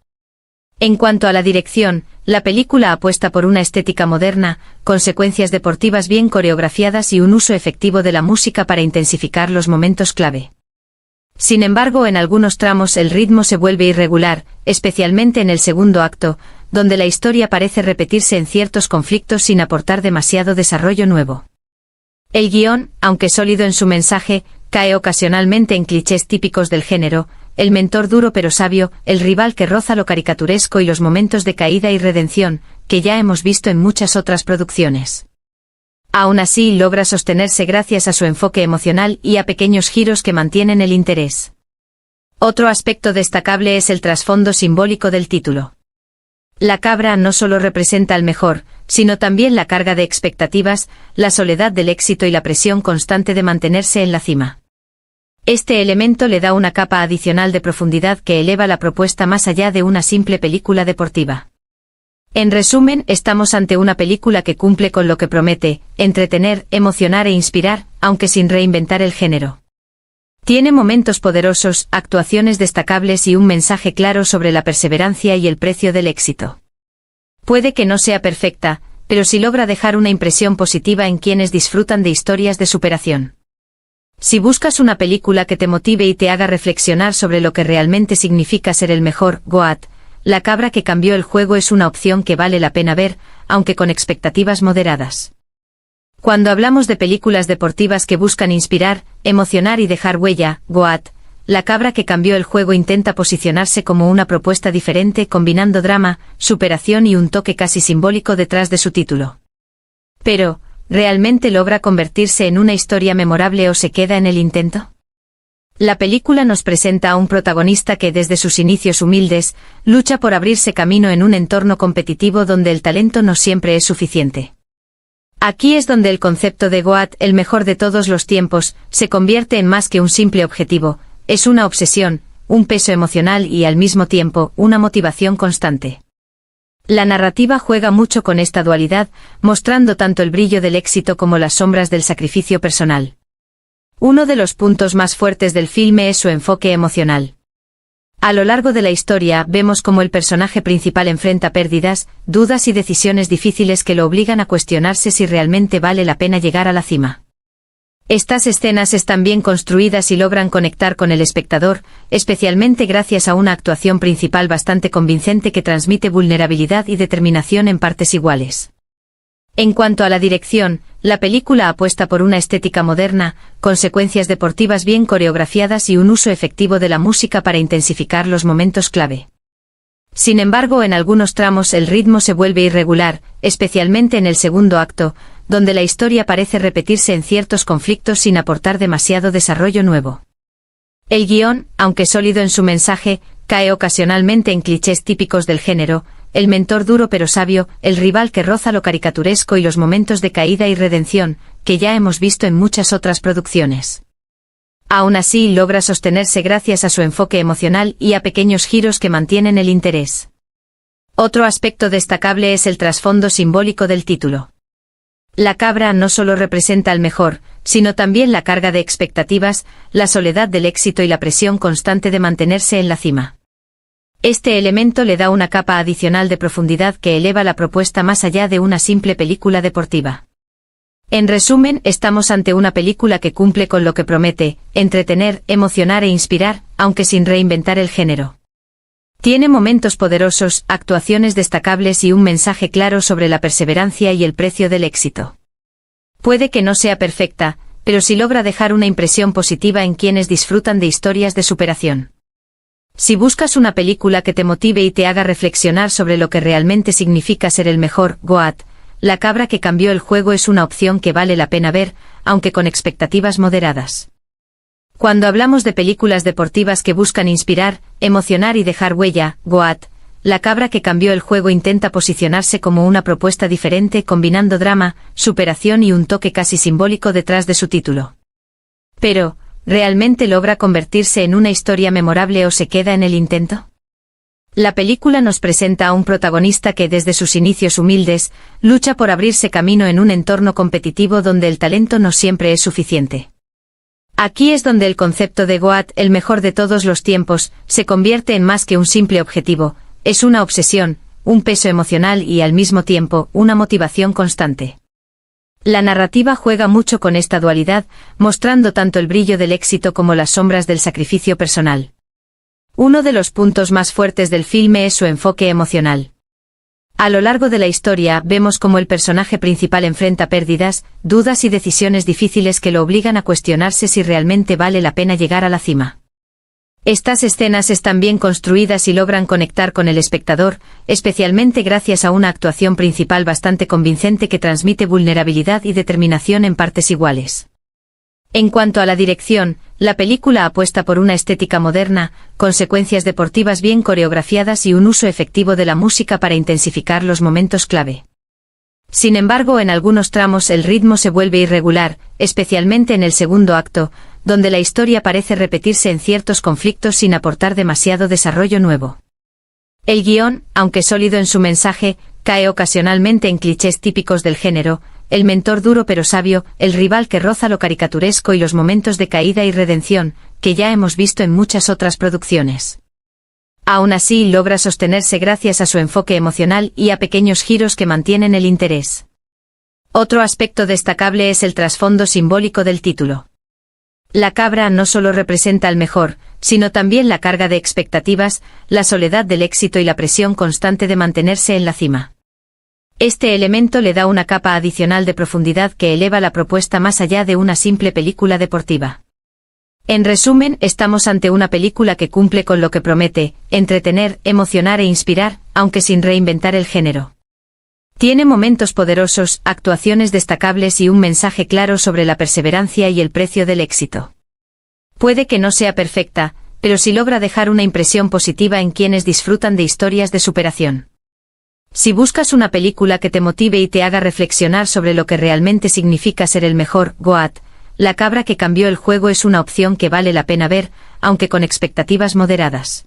En cuanto a la dirección, la película apuesta por una estética moderna, con secuencias deportivas bien coreografiadas y un uso efectivo de la música para intensificar los momentos clave. Sin embargo, en algunos tramos el ritmo se vuelve irregular, especialmente en el segundo acto, donde la historia parece repetirse en ciertos conflictos sin aportar demasiado desarrollo nuevo. El guión, aunque sólido en su mensaje, cae ocasionalmente en clichés típicos del género, el mentor duro pero sabio, el rival que roza lo caricaturesco y los momentos de caída y redención, que ya hemos visto en muchas otras producciones. Aún así logra sostenerse gracias a su enfoque emocional y a pequeños giros que mantienen el interés. Otro aspecto destacable es el trasfondo simbólico del título. La cabra no solo representa al mejor, sino también la carga de expectativas, la soledad del éxito y la presión constante de mantenerse en la cima. Este elemento le da una capa adicional de profundidad que eleva la propuesta más allá de una simple película deportiva. En resumen, estamos ante una película que cumple con lo que promete, entretener, emocionar e inspirar, aunque sin reinventar el género. Tiene momentos poderosos, actuaciones destacables y un mensaje claro sobre la perseverancia y el precio del éxito. Puede que no sea perfecta, pero sí logra dejar una impresión positiva en quienes disfrutan de historias de superación. Si buscas una película que te motive y te haga reflexionar sobre lo que realmente significa ser el mejor, GOAT, La cabra que cambió el juego es una opción que vale la pena ver, aunque con expectativas moderadas. Cuando hablamos de películas deportivas que buscan inspirar, emocionar y dejar huella, GOAT, La cabra que cambió el juego intenta posicionarse como una propuesta diferente combinando drama, superación y un toque casi simbólico detrás de su título. Pero, ¿realmente logra convertirse en una historia memorable o se queda en el intento? La película nos presenta a un protagonista que desde sus inicios humildes, lucha por abrirse camino en un entorno competitivo donde el talento no siempre es suficiente. Aquí es donde el concepto de GOAT, el mejor de todos los tiempos, se convierte en más que un simple objetivo, es una obsesión, un peso emocional y al mismo tiempo, una motivación constante. La narrativa juega mucho con esta dualidad, mostrando tanto el brillo del éxito como las sombras del sacrificio personal. Uno de los puntos más fuertes del filme es su enfoque emocional. A lo largo de la historia vemos cómo el personaje principal enfrenta pérdidas, dudas y decisiones difíciles que lo obligan a cuestionarse si realmente vale la pena llegar a la cima. Estas escenas están bien construidas y logran conectar con el espectador, especialmente gracias a una actuación principal bastante convincente que transmite vulnerabilidad y determinación en partes iguales. En cuanto a la dirección, la película apuesta por una estética moderna, con secuencias deportivas bien coreografiadas y un uso efectivo de la música para intensificar los momentos clave. Sin embargo, en algunos tramos el ritmo se vuelve irregular, especialmente en el segundo acto, donde la historia parece repetirse en ciertos conflictos sin aportar demasiado desarrollo nuevo. El guión, aunque sólido en su mensaje, cae ocasionalmente en clichés típicos del género, el mentor duro pero sabio, el rival que roza lo caricaturesco y los momentos de caída y redención, que ya hemos visto en muchas otras producciones. Aún así logra sostenerse gracias a su enfoque emocional y a pequeños giros que mantienen el interés. Otro aspecto destacable es el trasfondo simbólico del título. La cabra no solo representa al mejor, sino también la carga de expectativas, la soledad del éxito y la presión constante de mantenerse en la cima. Este elemento le da una capa adicional de profundidad que eleva la propuesta más allá de una simple película deportiva. En resumen, estamos ante una película que cumple con lo que promete, entretener, emocionar e inspirar, aunque sin reinventar el género. Tiene momentos poderosos, actuaciones destacables y un mensaje claro sobre la perseverancia y el precio del éxito. Puede que no sea perfecta, pero sí logra dejar una impresión positiva en quienes disfrutan de historias de superación. Si buscas una película que te motive y te haga reflexionar sobre lo que realmente significa ser el mejor, Goat, La cabra que cambió el juego es una opción que vale la pena ver, aunque con expectativas moderadas. Cuando hablamos de películas deportivas que buscan inspirar, emocionar y dejar huella, Goat, La cabra que cambió el juego intenta posicionarse como una propuesta diferente combinando drama, superación y un toque casi simbólico detrás de su título. Pero, ¿realmente logra convertirse en una historia memorable o se queda en el intento? La película nos presenta a un protagonista que desde sus inicios humildes, lucha por abrirse camino en un entorno competitivo donde el talento no siempre es suficiente. Aquí es donde el concepto de Goat, el mejor de todos los tiempos, se convierte en más que un simple objetivo. Es una obsesión, un peso emocional y al mismo tiempo, una motivación constante. La narrativa juega mucho con esta dualidad, mostrando tanto el brillo del éxito como las sombras del sacrificio personal. Uno de los puntos más fuertes del filme es su enfoque emocional. A lo largo de la historia vemos cómo el personaje principal enfrenta pérdidas, dudas y decisiones difíciles que lo obligan a cuestionarse si realmente vale la pena llegar a la cima. Estas escenas están bien construidas y logran conectar con el espectador, especialmente gracias a una actuación principal bastante convincente que transmite vulnerabilidad y determinación en partes iguales. En cuanto a la dirección, la película apuesta por una estética moderna, con secuencias deportivas bien coreografiadas y un uso efectivo de la música para intensificar los momentos clave. Sin embargo, en algunos tramos el ritmo se vuelve irregular, especialmente en el segundo acto, donde la historia parece repetirse en ciertos conflictos sin aportar demasiado desarrollo nuevo. El guión, aunque sólido en su mensaje, cae ocasionalmente en clichés típicos del género, el mentor duro pero sabio, el rival que roza lo caricaturesco y los momentos de caída y redención, que ya hemos visto en muchas otras producciones. Aún así logra sostenerse gracias a su enfoque emocional y a pequeños giros que mantienen el interés. Otro aspecto destacable es el trasfondo simbólico del título. La cabra no solo representa al mejor, sino también la carga de expectativas, la soledad del éxito y la presión constante de mantenerse en la cima. Este elemento le da una capa adicional de profundidad que eleva la propuesta más allá de una simple película deportiva. En resumen, estamos ante una película que cumple con lo que promete, entretener, emocionar e inspirar, aunque sin reinventar el género. Tiene momentos poderosos, actuaciones destacables y un mensaje claro sobre la perseverancia y el precio del éxito. Puede que no sea perfecta, pero sí logra dejar una impresión positiva en quienes disfrutan de historias de superación. Si buscas una película que te motive y te haga reflexionar sobre lo que realmente significa ser el mejor, Goat, La cabra que cambió el juego es una opción que vale la pena ver, aunque con expectativas moderadas.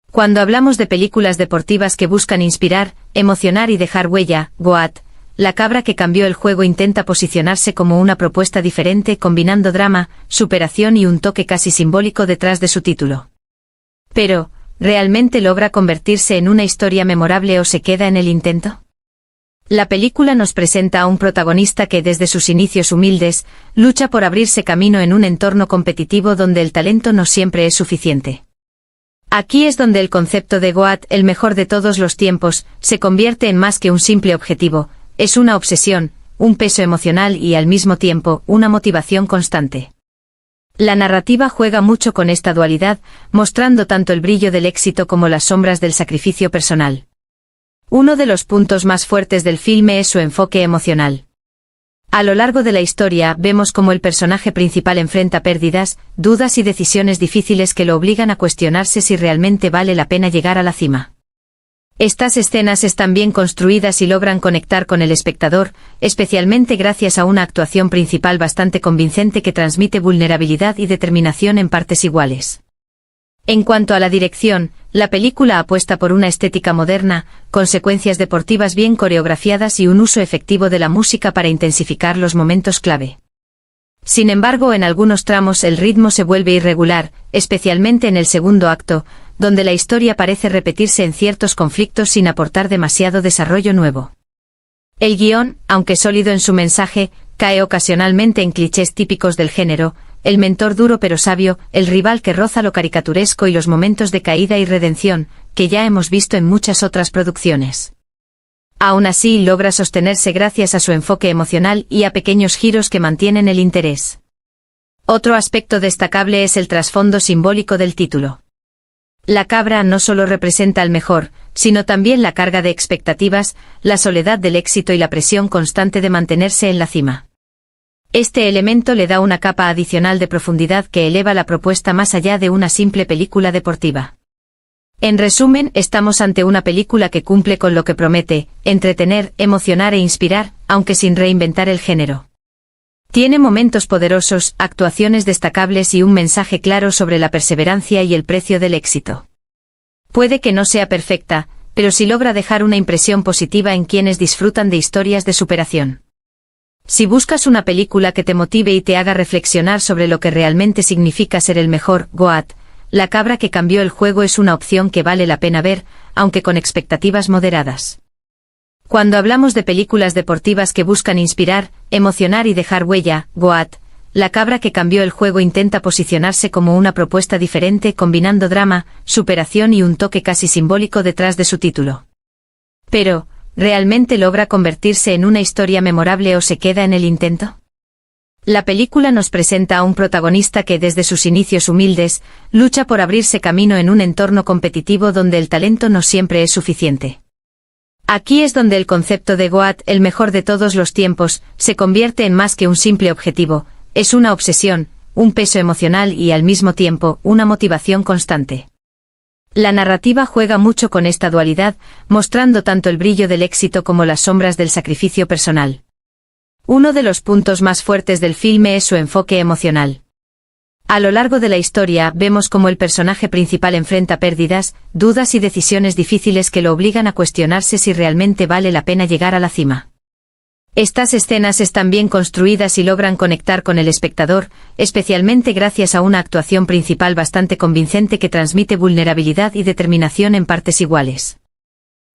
Cuando hablamos de películas deportivas que buscan inspirar, emocionar y dejar huella, Goat, La cabra que cambió el juego intenta posicionarse como una propuesta diferente combinando drama, superación y un toque casi simbólico detrás de su título. Pero, ¿realmente logra convertirse en una historia memorable o se queda en el intento? La película nos presenta a un protagonista que desde sus inicios humildes, lucha por abrirse camino en un entorno competitivo donde el talento no siempre es suficiente. Aquí es donde el concepto de Goat, el mejor de todos los tiempos, se convierte en más que un simple objetivo, es una obsesión, un peso emocional y al mismo tiempo, una motivación constante. La narrativa juega mucho con esta dualidad, mostrando tanto el brillo del éxito como las sombras del sacrificio personal. Uno de los puntos más fuertes del filme es su enfoque emocional. A lo largo de la historia vemos cómo el personaje principal enfrenta pérdidas, dudas y decisiones difíciles que lo obligan a cuestionarse si realmente vale la pena llegar a la cima. Estas escenas están bien construidas y logran conectar con el espectador, especialmente gracias a una actuación principal bastante convincente que transmite vulnerabilidad y determinación en partes iguales. En cuanto a la dirección, la película apuesta por una estética moderna, con secuencias deportivas bien coreografiadas y un uso efectivo de la música para intensificar los momentos clave. Sin embargo, en algunos tramos el ritmo se vuelve irregular, especialmente en el segundo acto, donde la historia parece repetirse en ciertos conflictos sin aportar demasiado desarrollo nuevo. El guión, aunque sólido en su mensaje, cae ocasionalmente en clichés típicos del género, el mentor duro pero sabio, el rival que roza lo caricaturesco y los momentos de caída y redención, que ya hemos visto en muchas otras producciones. Aún así logra sostenerse gracias a su enfoque emocional y a pequeños giros que mantienen el interés. Otro aspecto destacable es el trasfondo simbólico del título. La cabra no solo representa al mejor, sino también la carga de expectativas, la soledad del éxito y la presión constante de mantenerse en la cima. Este elemento le da una capa adicional de profundidad que eleva la propuesta más allá de una simple película deportiva. En resumen, estamos ante una película que cumple con lo que promete: entretener, emocionar e inspirar, aunque sin reinventar el género. Tiene momentos poderosos, actuaciones destacables y un mensaje claro sobre la perseverancia y el precio del éxito. Puede que no sea perfecta, pero sí logra dejar una impresión positiva en quienes disfrutan de historias de superación. Si buscas una película que te motive y te haga reflexionar sobre lo que realmente significa ser el mejor, GOAT, La cabra que cambió el juego es una opción que vale la pena ver, aunque con expectativas moderadas. Cuando hablamos de películas deportivas que buscan inspirar, emocionar y dejar huella, GOAT, La cabra que cambió el juego intenta posicionarse como una propuesta diferente combinando drama, superación y un toque casi simbólico detrás de su título. Pero, ¿realmente logra convertirse en una historia memorable o se queda en el intento? La película nos presenta a un protagonista que desde sus inicios humildes, lucha por abrirse camino en un entorno competitivo donde el talento no siempre es suficiente. Aquí es donde el concepto de GOAT, el mejor de todos los tiempos, se convierte en más que un simple objetivo, es una obsesión, un peso emocional y al mismo tiempo, una motivación constante. La narrativa juega mucho con esta dualidad, mostrando tanto el brillo del éxito como las sombras del sacrificio personal. Uno de los puntos más fuertes del filme es su enfoque emocional. A lo largo de la historia vemos cómo el personaje principal enfrenta pérdidas, dudas y decisiones difíciles que lo obligan a cuestionarse si realmente vale la pena llegar a la cima. Estas escenas están bien construidas y logran conectar con el espectador, especialmente gracias a una actuación principal bastante convincente que transmite vulnerabilidad y determinación en partes iguales.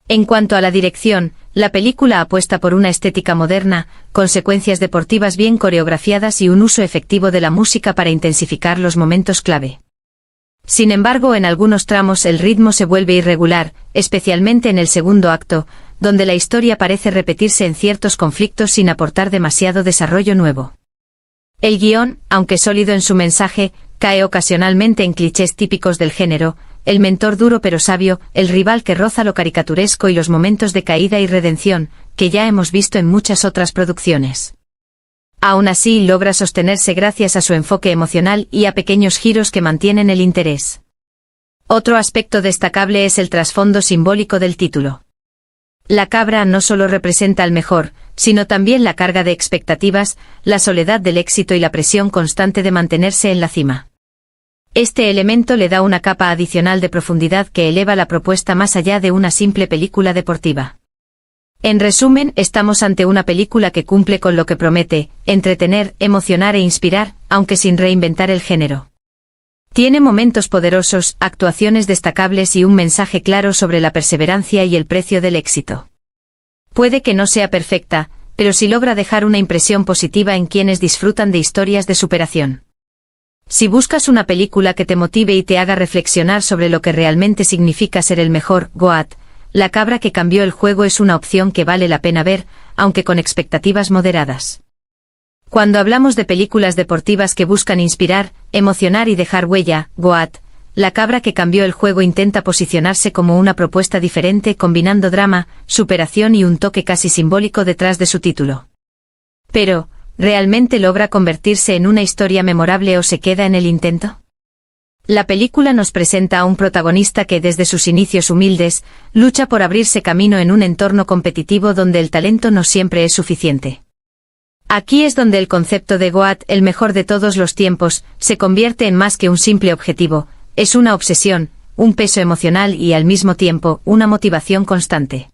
En cuanto a la dirección, la película apuesta por una estética moderna, con secuencias deportivas bien coreografiadas y un uso efectivo de la música para intensificar los momentos clave. Sin embargo, en algunos tramos el ritmo se vuelve irregular, especialmente en el segundo acto, donde la historia parece repetirse en ciertos conflictos sin aportar demasiado desarrollo nuevo. El guión, aunque sólido en su mensaje, cae ocasionalmente en clichés típicos del género: el mentor duro pero sabio, el rival que roza lo caricaturesco y los momentos de caída y redención, que ya hemos visto en muchas otras producciones. Aún así logra sostenerse gracias a su enfoque emocional y a pequeños giros que mantienen el interés. Otro aspecto destacable es el trasfondo simbólico del título. La cabra no solo representa al mejor, sino también la carga de expectativas, la soledad del éxito y la presión constante de mantenerse en la cima. Este elemento le da una capa adicional de profundidad que eleva la propuesta más allá de una simple película deportiva. En resumen, estamos ante una película que cumple con lo que promete: entretener, emocionar e inspirar, aunque sin reinventar el género. Tiene momentos poderosos, actuaciones destacables y un mensaje claro sobre la perseverancia y el precio del éxito. Puede que no sea perfecta, pero sí logra dejar una impresión positiva en quienes disfrutan de historias de superación. Si buscas una película que te motive y te haga reflexionar sobre lo que realmente significa ser el mejor, GOAT, La cabra que cambió el juego es una opción que vale la pena ver, aunque con expectativas moderadas. Cuando hablamos de películas deportivas que buscan inspirar, emocionar y dejar huella, GOAT, La cabra que cambió el juego intenta posicionarse como una propuesta diferente combinando drama, superación y un toque casi simbólico detrás de su título. Pero, ¿realmente logra convertirse en una historia memorable o se queda en el intento? La película nos presenta a un protagonista que desde sus inicios humildes, lucha por abrirse camino en un entorno competitivo donde el talento no siempre es suficiente. Aquí es donde el concepto de GOAT, el mejor de todos los tiempos, se convierte en más que un simple objetivo, es una obsesión, un peso emocional y al mismo tiempo, una motivación constante.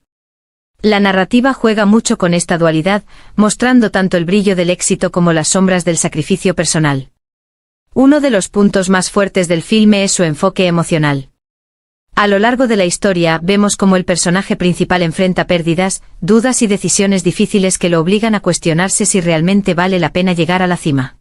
La narrativa juega mucho con esta dualidad, mostrando tanto el brillo del éxito como las sombras del sacrificio personal. Uno de los puntos más fuertes del filme es su enfoque emocional. A lo largo de la historia vemos cómo el personaje principal enfrenta pérdidas, dudas y decisiones difíciles que lo obligan a cuestionarse si realmente vale la pena llegar a la cima.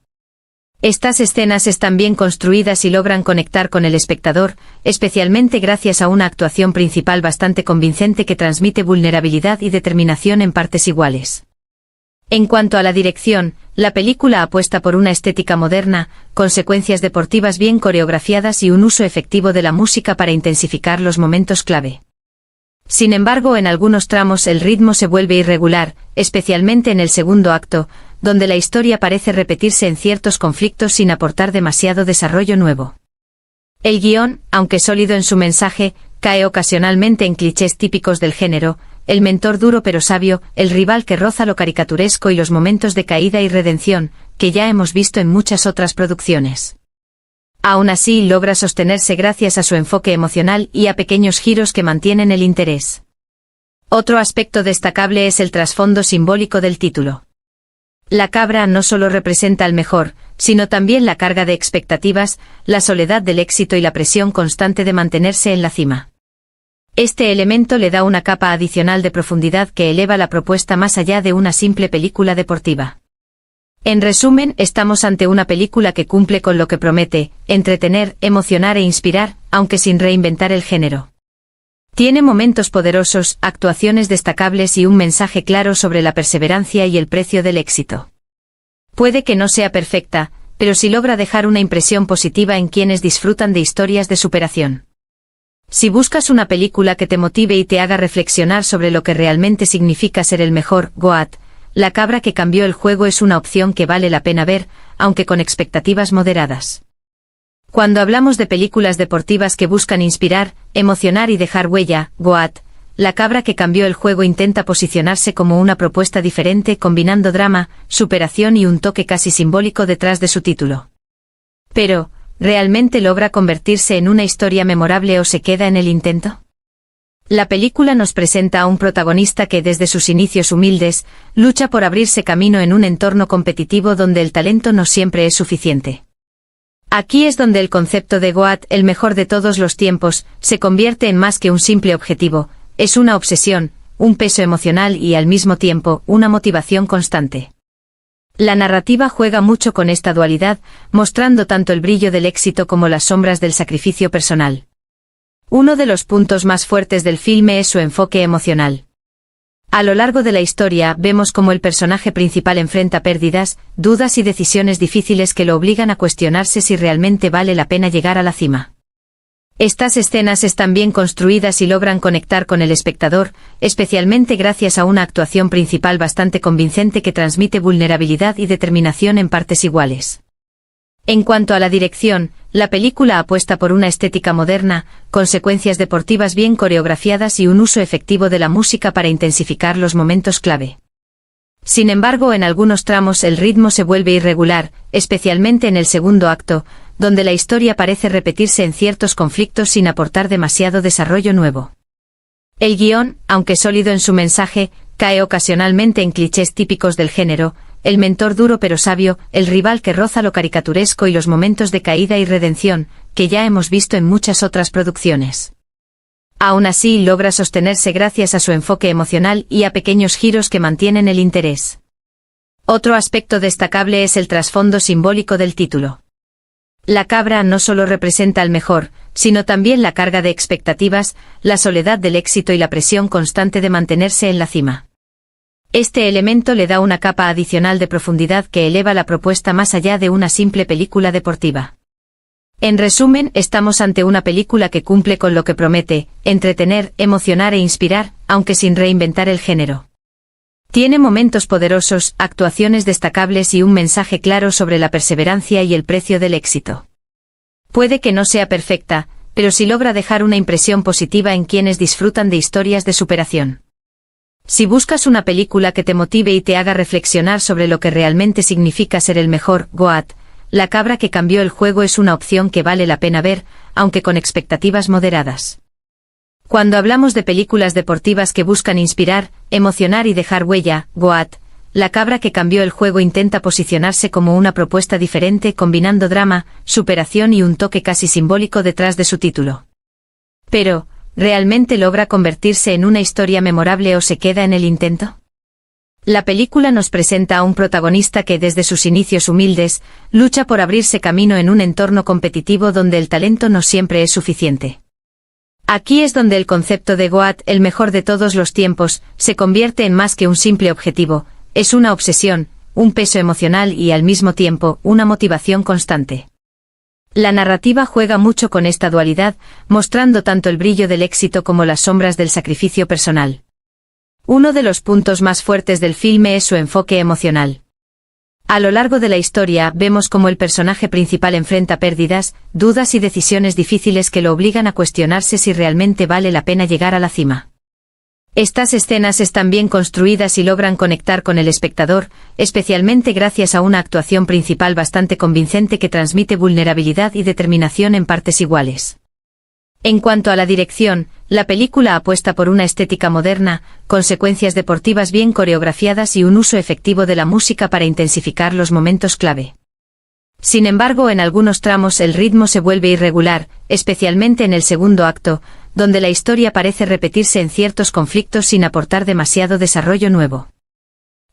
Estas escenas están bien construidas y logran conectar con el espectador, especialmente gracias a una actuación principal bastante convincente que transmite vulnerabilidad y determinación en partes iguales. En cuanto a la dirección, la película apuesta por una estética moderna, con secuencias deportivas bien coreografiadas y un uso efectivo de la música para intensificar los momentos clave. Sin embargo, en algunos tramos el ritmo se vuelve irregular, especialmente en el segundo acto, donde la historia parece repetirse en ciertos conflictos sin aportar demasiado desarrollo nuevo. El guión, aunque sólido en su mensaje, cae ocasionalmente en clichés típicos del género: el mentor duro pero sabio, el rival que roza lo caricaturesco y los momentos de caída y redención, que ya hemos visto en muchas otras producciones. Aún así, logra sostenerse gracias a su enfoque emocional y a pequeños giros que mantienen el interés. Otro aspecto destacable es el trasfondo simbólico del título. La cabra no solo representa al mejor, sino también la carga de expectativas, la soledad del éxito y la presión constante de mantenerse en la cima. Este elemento le da una capa adicional de profundidad que eleva la propuesta más allá de una simple película deportiva. En resumen, estamos ante una película que cumple con lo que promete: entretener, emocionar e inspirar, aunque sin reinventar el género. Tiene momentos poderosos, actuaciones destacables y un mensaje claro sobre la perseverancia y el precio del éxito. Puede que no sea perfecta, pero sí logra dejar una impresión positiva en quienes disfrutan de historias de superación. Si buscas una película que te motive y te haga reflexionar sobre lo que realmente significa ser el mejor, GOAT, La cabra que cambió el juego es una opción que vale la pena ver, aunque con expectativas moderadas. Cuando hablamos de películas deportivas que buscan inspirar, emocionar y dejar huella, GOAT, La cabra que cambió el juego intenta posicionarse como una propuesta diferente, combinando drama, superación y un toque casi simbólico detrás de su título. Pero, ¿realmente logra convertirse en una historia memorable o se queda en el intento? La película nos presenta a un protagonista que desde sus inicios humildes, lucha por abrirse camino en un entorno competitivo donde el talento no siempre es suficiente. Aquí es donde el concepto de GOAT, el mejor de todos los tiempos, se convierte en más que un simple objetivo: es una obsesión, un peso emocional y al mismo tiempo, una motivación constante. La narrativa juega mucho con esta dualidad, mostrando tanto el brillo del éxito como las sombras del sacrificio personal. Uno de los puntos más fuertes del filme es su enfoque emocional. A lo largo de la historia vemos cómo el personaje principal enfrenta pérdidas, dudas y decisiones difíciles que lo obligan a cuestionarse si realmente vale la pena llegar a la cima. Estas escenas están bien construidas y logran conectar con el espectador, especialmente gracias a una actuación principal bastante convincente que transmite vulnerabilidad y determinación en partes iguales. En cuanto a la dirección, la película apuesta por una estética moderna, con secuencias deportivas bien coreografiadas y un uso efectivo de la música para intensificar los momentos clave. Sin embargo, en algunos tramos el ritmo se vuelve irregular, especialmente en el segundo acto, donde la historia parece repetirse en ciertos conflictos sin aportar demasiado desarrollo nuevo. El guión, aunque sólido en su mensaje, cae ocasionalmente en clichés típicos del género: el mentor duro pero sabio, el rival que roza lo caricaturesco y los momentos de caída y redención, que ya hemos visto en muchas otras producciones. Aún así, logra sostenerse gracias a su enfoque emocional y a pequeños giros que mantienen el interés. Otro aspecto destacable es el trasfondo simbólico del título. La cabra no solo representa al mejor, sino también la carga de expectativas, la soledad del éxito y la presión constante de mantenerse en la cima. Este elemento le da una capa adicional de profundidad que eleva la propuesta más allá de una simple película deportiva. En resumen, estamos ante una película que cumple con lo que promete: entretener, emocionar e inspirar, aunque sin reinventar el género. Tiene momentos poderosos, actuaciones destacables y un mensaje claro sobre la perseverancia y el precio del éxito. Puede que no sea perfecta, pero sí logra dejar una impresión positiva en quienes disfrutan de historias de superación. Si buscas una película que te motive y te haga reflexionar sobre lo que realmente significa ser el mejor, GOAT, La cabra que cambió el juego es una opción que vale la pena ver, aunque con expectativas moderadas. Cuando hablamos de películas deportivas que buscan inspirar, emocionar y dejar huella, GOAT, La cabra que cambió el juego intenta posicionarse como una propuesta diferente, combinando drama, superación y un toque casi simbólico detrás de su título. Pero, ¿realmente logra convertirse en una historia memorable o se queda en el intento? La película nos presenta a un protagonista que desde sus inicios humildes, lucha por abrirse camino en un entorno competitivo donde el talento no siempre es suficiente. Aquí es donde el concepto de GOAT, el mejor de todos los tiempos, se convierte en más que un simple objetivo, es una obsesión, un peso emocional y al mismo tiempo, una motivación constante. La narrativa juega mucho con esta dualidad, mostrando tanto el brillo del éxito como las sombras del sacrificio personal. Uno de los puntos más fuertes del filme es su enfoque emocional. A lo largo de la historia vemos cómo el personaje principal enfrenta pérdidas, dudas y decisiones difíciles que lo obligan a cuestionarse si realmente vale la pena llegar a la cima. Estas escenas están bien construidas y logran conectar con el espectador, especialmente gracias a una actuación principal bastante convincente que transmite vulnerabilidad y determinación en partes iguales. En cuanto a la dirección, la película apuesta por una estética moderna, con secuencias deportivas bien coreografiadas y un uso efectivo de la música para intensificar los momentos clave. Sin embargo, en algunos tramos el ritmo se vuelve irregular, especialmente en el segundo acto, donde la historia parece repetirse en ciertos conflictos sin aportar demasiado desarrollo nuevo.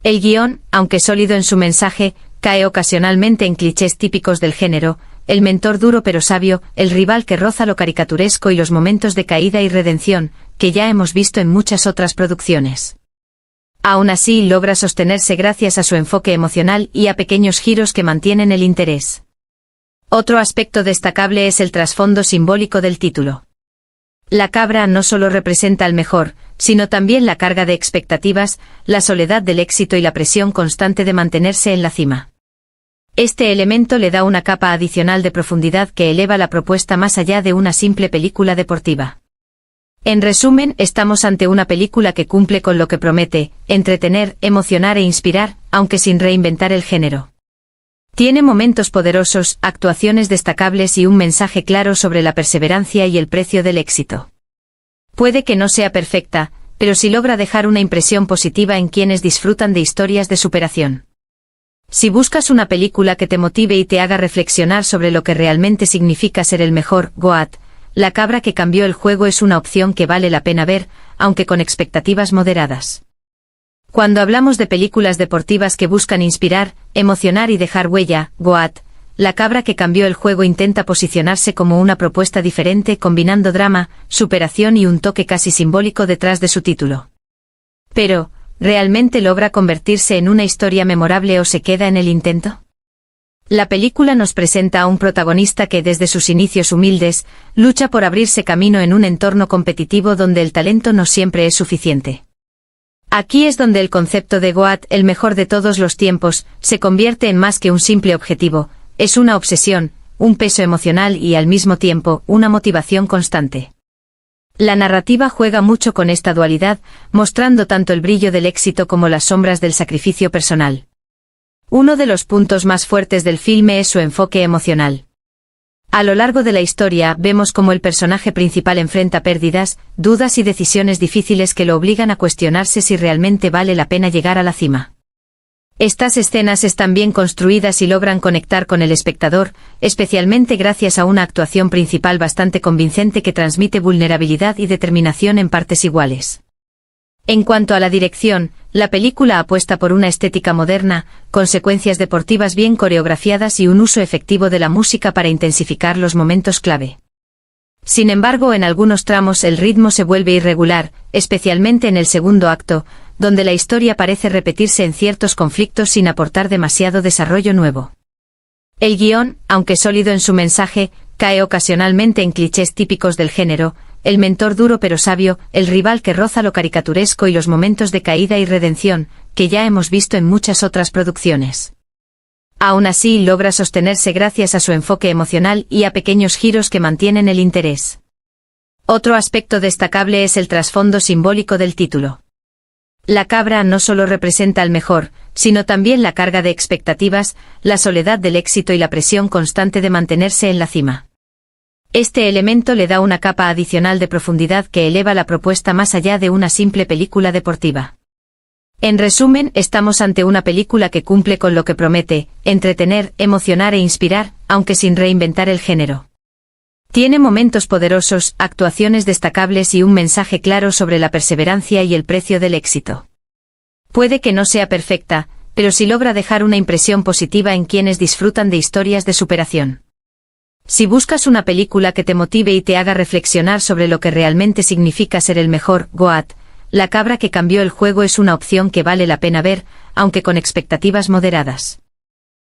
El guión, aunque sólido en su mensaje, cae ocasionalmente en clichés típicos del género, el mentor duro pero sabio, el rival que roza lo caricaturesco y los momentos de caída y redención, que ya hemos visto en muchas otras producciones. Aún así logra sostenerse gracias a su enfoque emocional y a pequeños giros que mantienen el interés. Otro aspecto destacable es el trasfondo simbólico del título. La cabra no solo representa al mejor, sino también la carga de expectativas, la soledad del éxito y la presión constante de mantenerse en la cima. Este elemento le da una capa adicional de profundidad que eleva la propuesta más allá de una simple película deportiva. En resumen, estamos ante una película que cumple con lo que promete, entretener, emocionar e inspirar, aunque sin reinventar el género. Tiene momentos poderosos, actuaciones destacables y un mensaje claro sobre la perseverancia y el precio del éxito. Puede que no sea perfecta, pero sí logra dejar una impresión positiva en quienes disfrutan de historias de superación. Si buscas una película que te motive y te haga reflexionar sobre lo que realmente significa ser el mejor, GOAT, La cabra que cambió el juego es una opción que vale la pena ver, aunque con expectativas moderadas. Cuando hablamos de películas deportivas que buscan inspirar, emocionar y dejar huella, GOAT, La cabra que cambió el juego intenta posicionarse como una propuesta diferente combinando drama, superación y un toque casi simbólico detrás de su título. Pero, ¿realmente logra convertirse en una historia memorable o se queda en el intento? La película nos presenta a un protagonista que desde sus inicios humildes, lucha por abrirse camino en un entorno competitivo donde el talento no siempre es suficiente. Aquí es donde el concepto de GOAT, el mejor de todos los tiempos, se convierte en más que un simple objetivo, es una obsesión, un peso emocional y al mismo tiempo, una motivación constante. La narrativa juega mucho con esta dualidad, mostrando tanto el brillo del éxito como las sombras del sacrificio personal. Uno de los puntos más fuertes del filme es su enfoque emocional. A lo largo de la historia vemos cómo el personaje principal enfrenta pérdidas, dudas y decisiones difíciles que lo obligan a cuestionarse si realmente vale la pena llegar a la cima. Estas escenas están bien construidas y logran conectar con el espectador, especialmente gracias a una actuación principal bastante convincente que transmite vulnerabilidad y determinación en partes iguales. En cuanto a la dirección, la película apuesta por una estética moderna, con secuencias deportivas bien coreografiadas y un uso efectivo de la música para intensificar los momentos clave. Sin embargo, en algunos tramos el ritmo se vuelve irregular, especialmente en el segundo acto, donde la historia parece repetirse en ciertos conflictos sin aportar demasiado desarrollo nuevo. El guión, aunque sólido en su mensaje, cae ocasionalmente en clichés típicos del género, el mentor duro pero sabio, el rival que roza lo caricaturesco y los momentos de caída y redención, que ya hemos visto en muchas otras producciones. Aún así logra sostenerse gracias a su enfoque emocional y a pequeños giros que mantienen el interés. Otro aspecto destacable es el trasfondo simbólico del título. La cabra no solo representa al mejor, sino también la carga de expectativas, la soledad del éxito y la presión constante de mantenerse en la cima. Este elemento le da una capa adicional de profundidad que eleva la propuesta más allá de una simple película deportiva. En resumen, estamos ante una película que cumple con lo que promete, entretener, emocionar e inspirar, aunque sin reinventar el género. Tiene momentos poderosos, actuaciones destacables y un mensaje claro sobre la perseverancia y el precio del éxito. Puede que no sea perfecta, pero sí logra dejar una impresión positiva en quienes disfrutan de historias de superación. Si buscas una película que te motive y te haga reflexionar sobre lo que realmente significa ser el mejor, Goat, La cabra que cambió el juego es una opción que vale la pena ver, aunque con expectativas moderadas.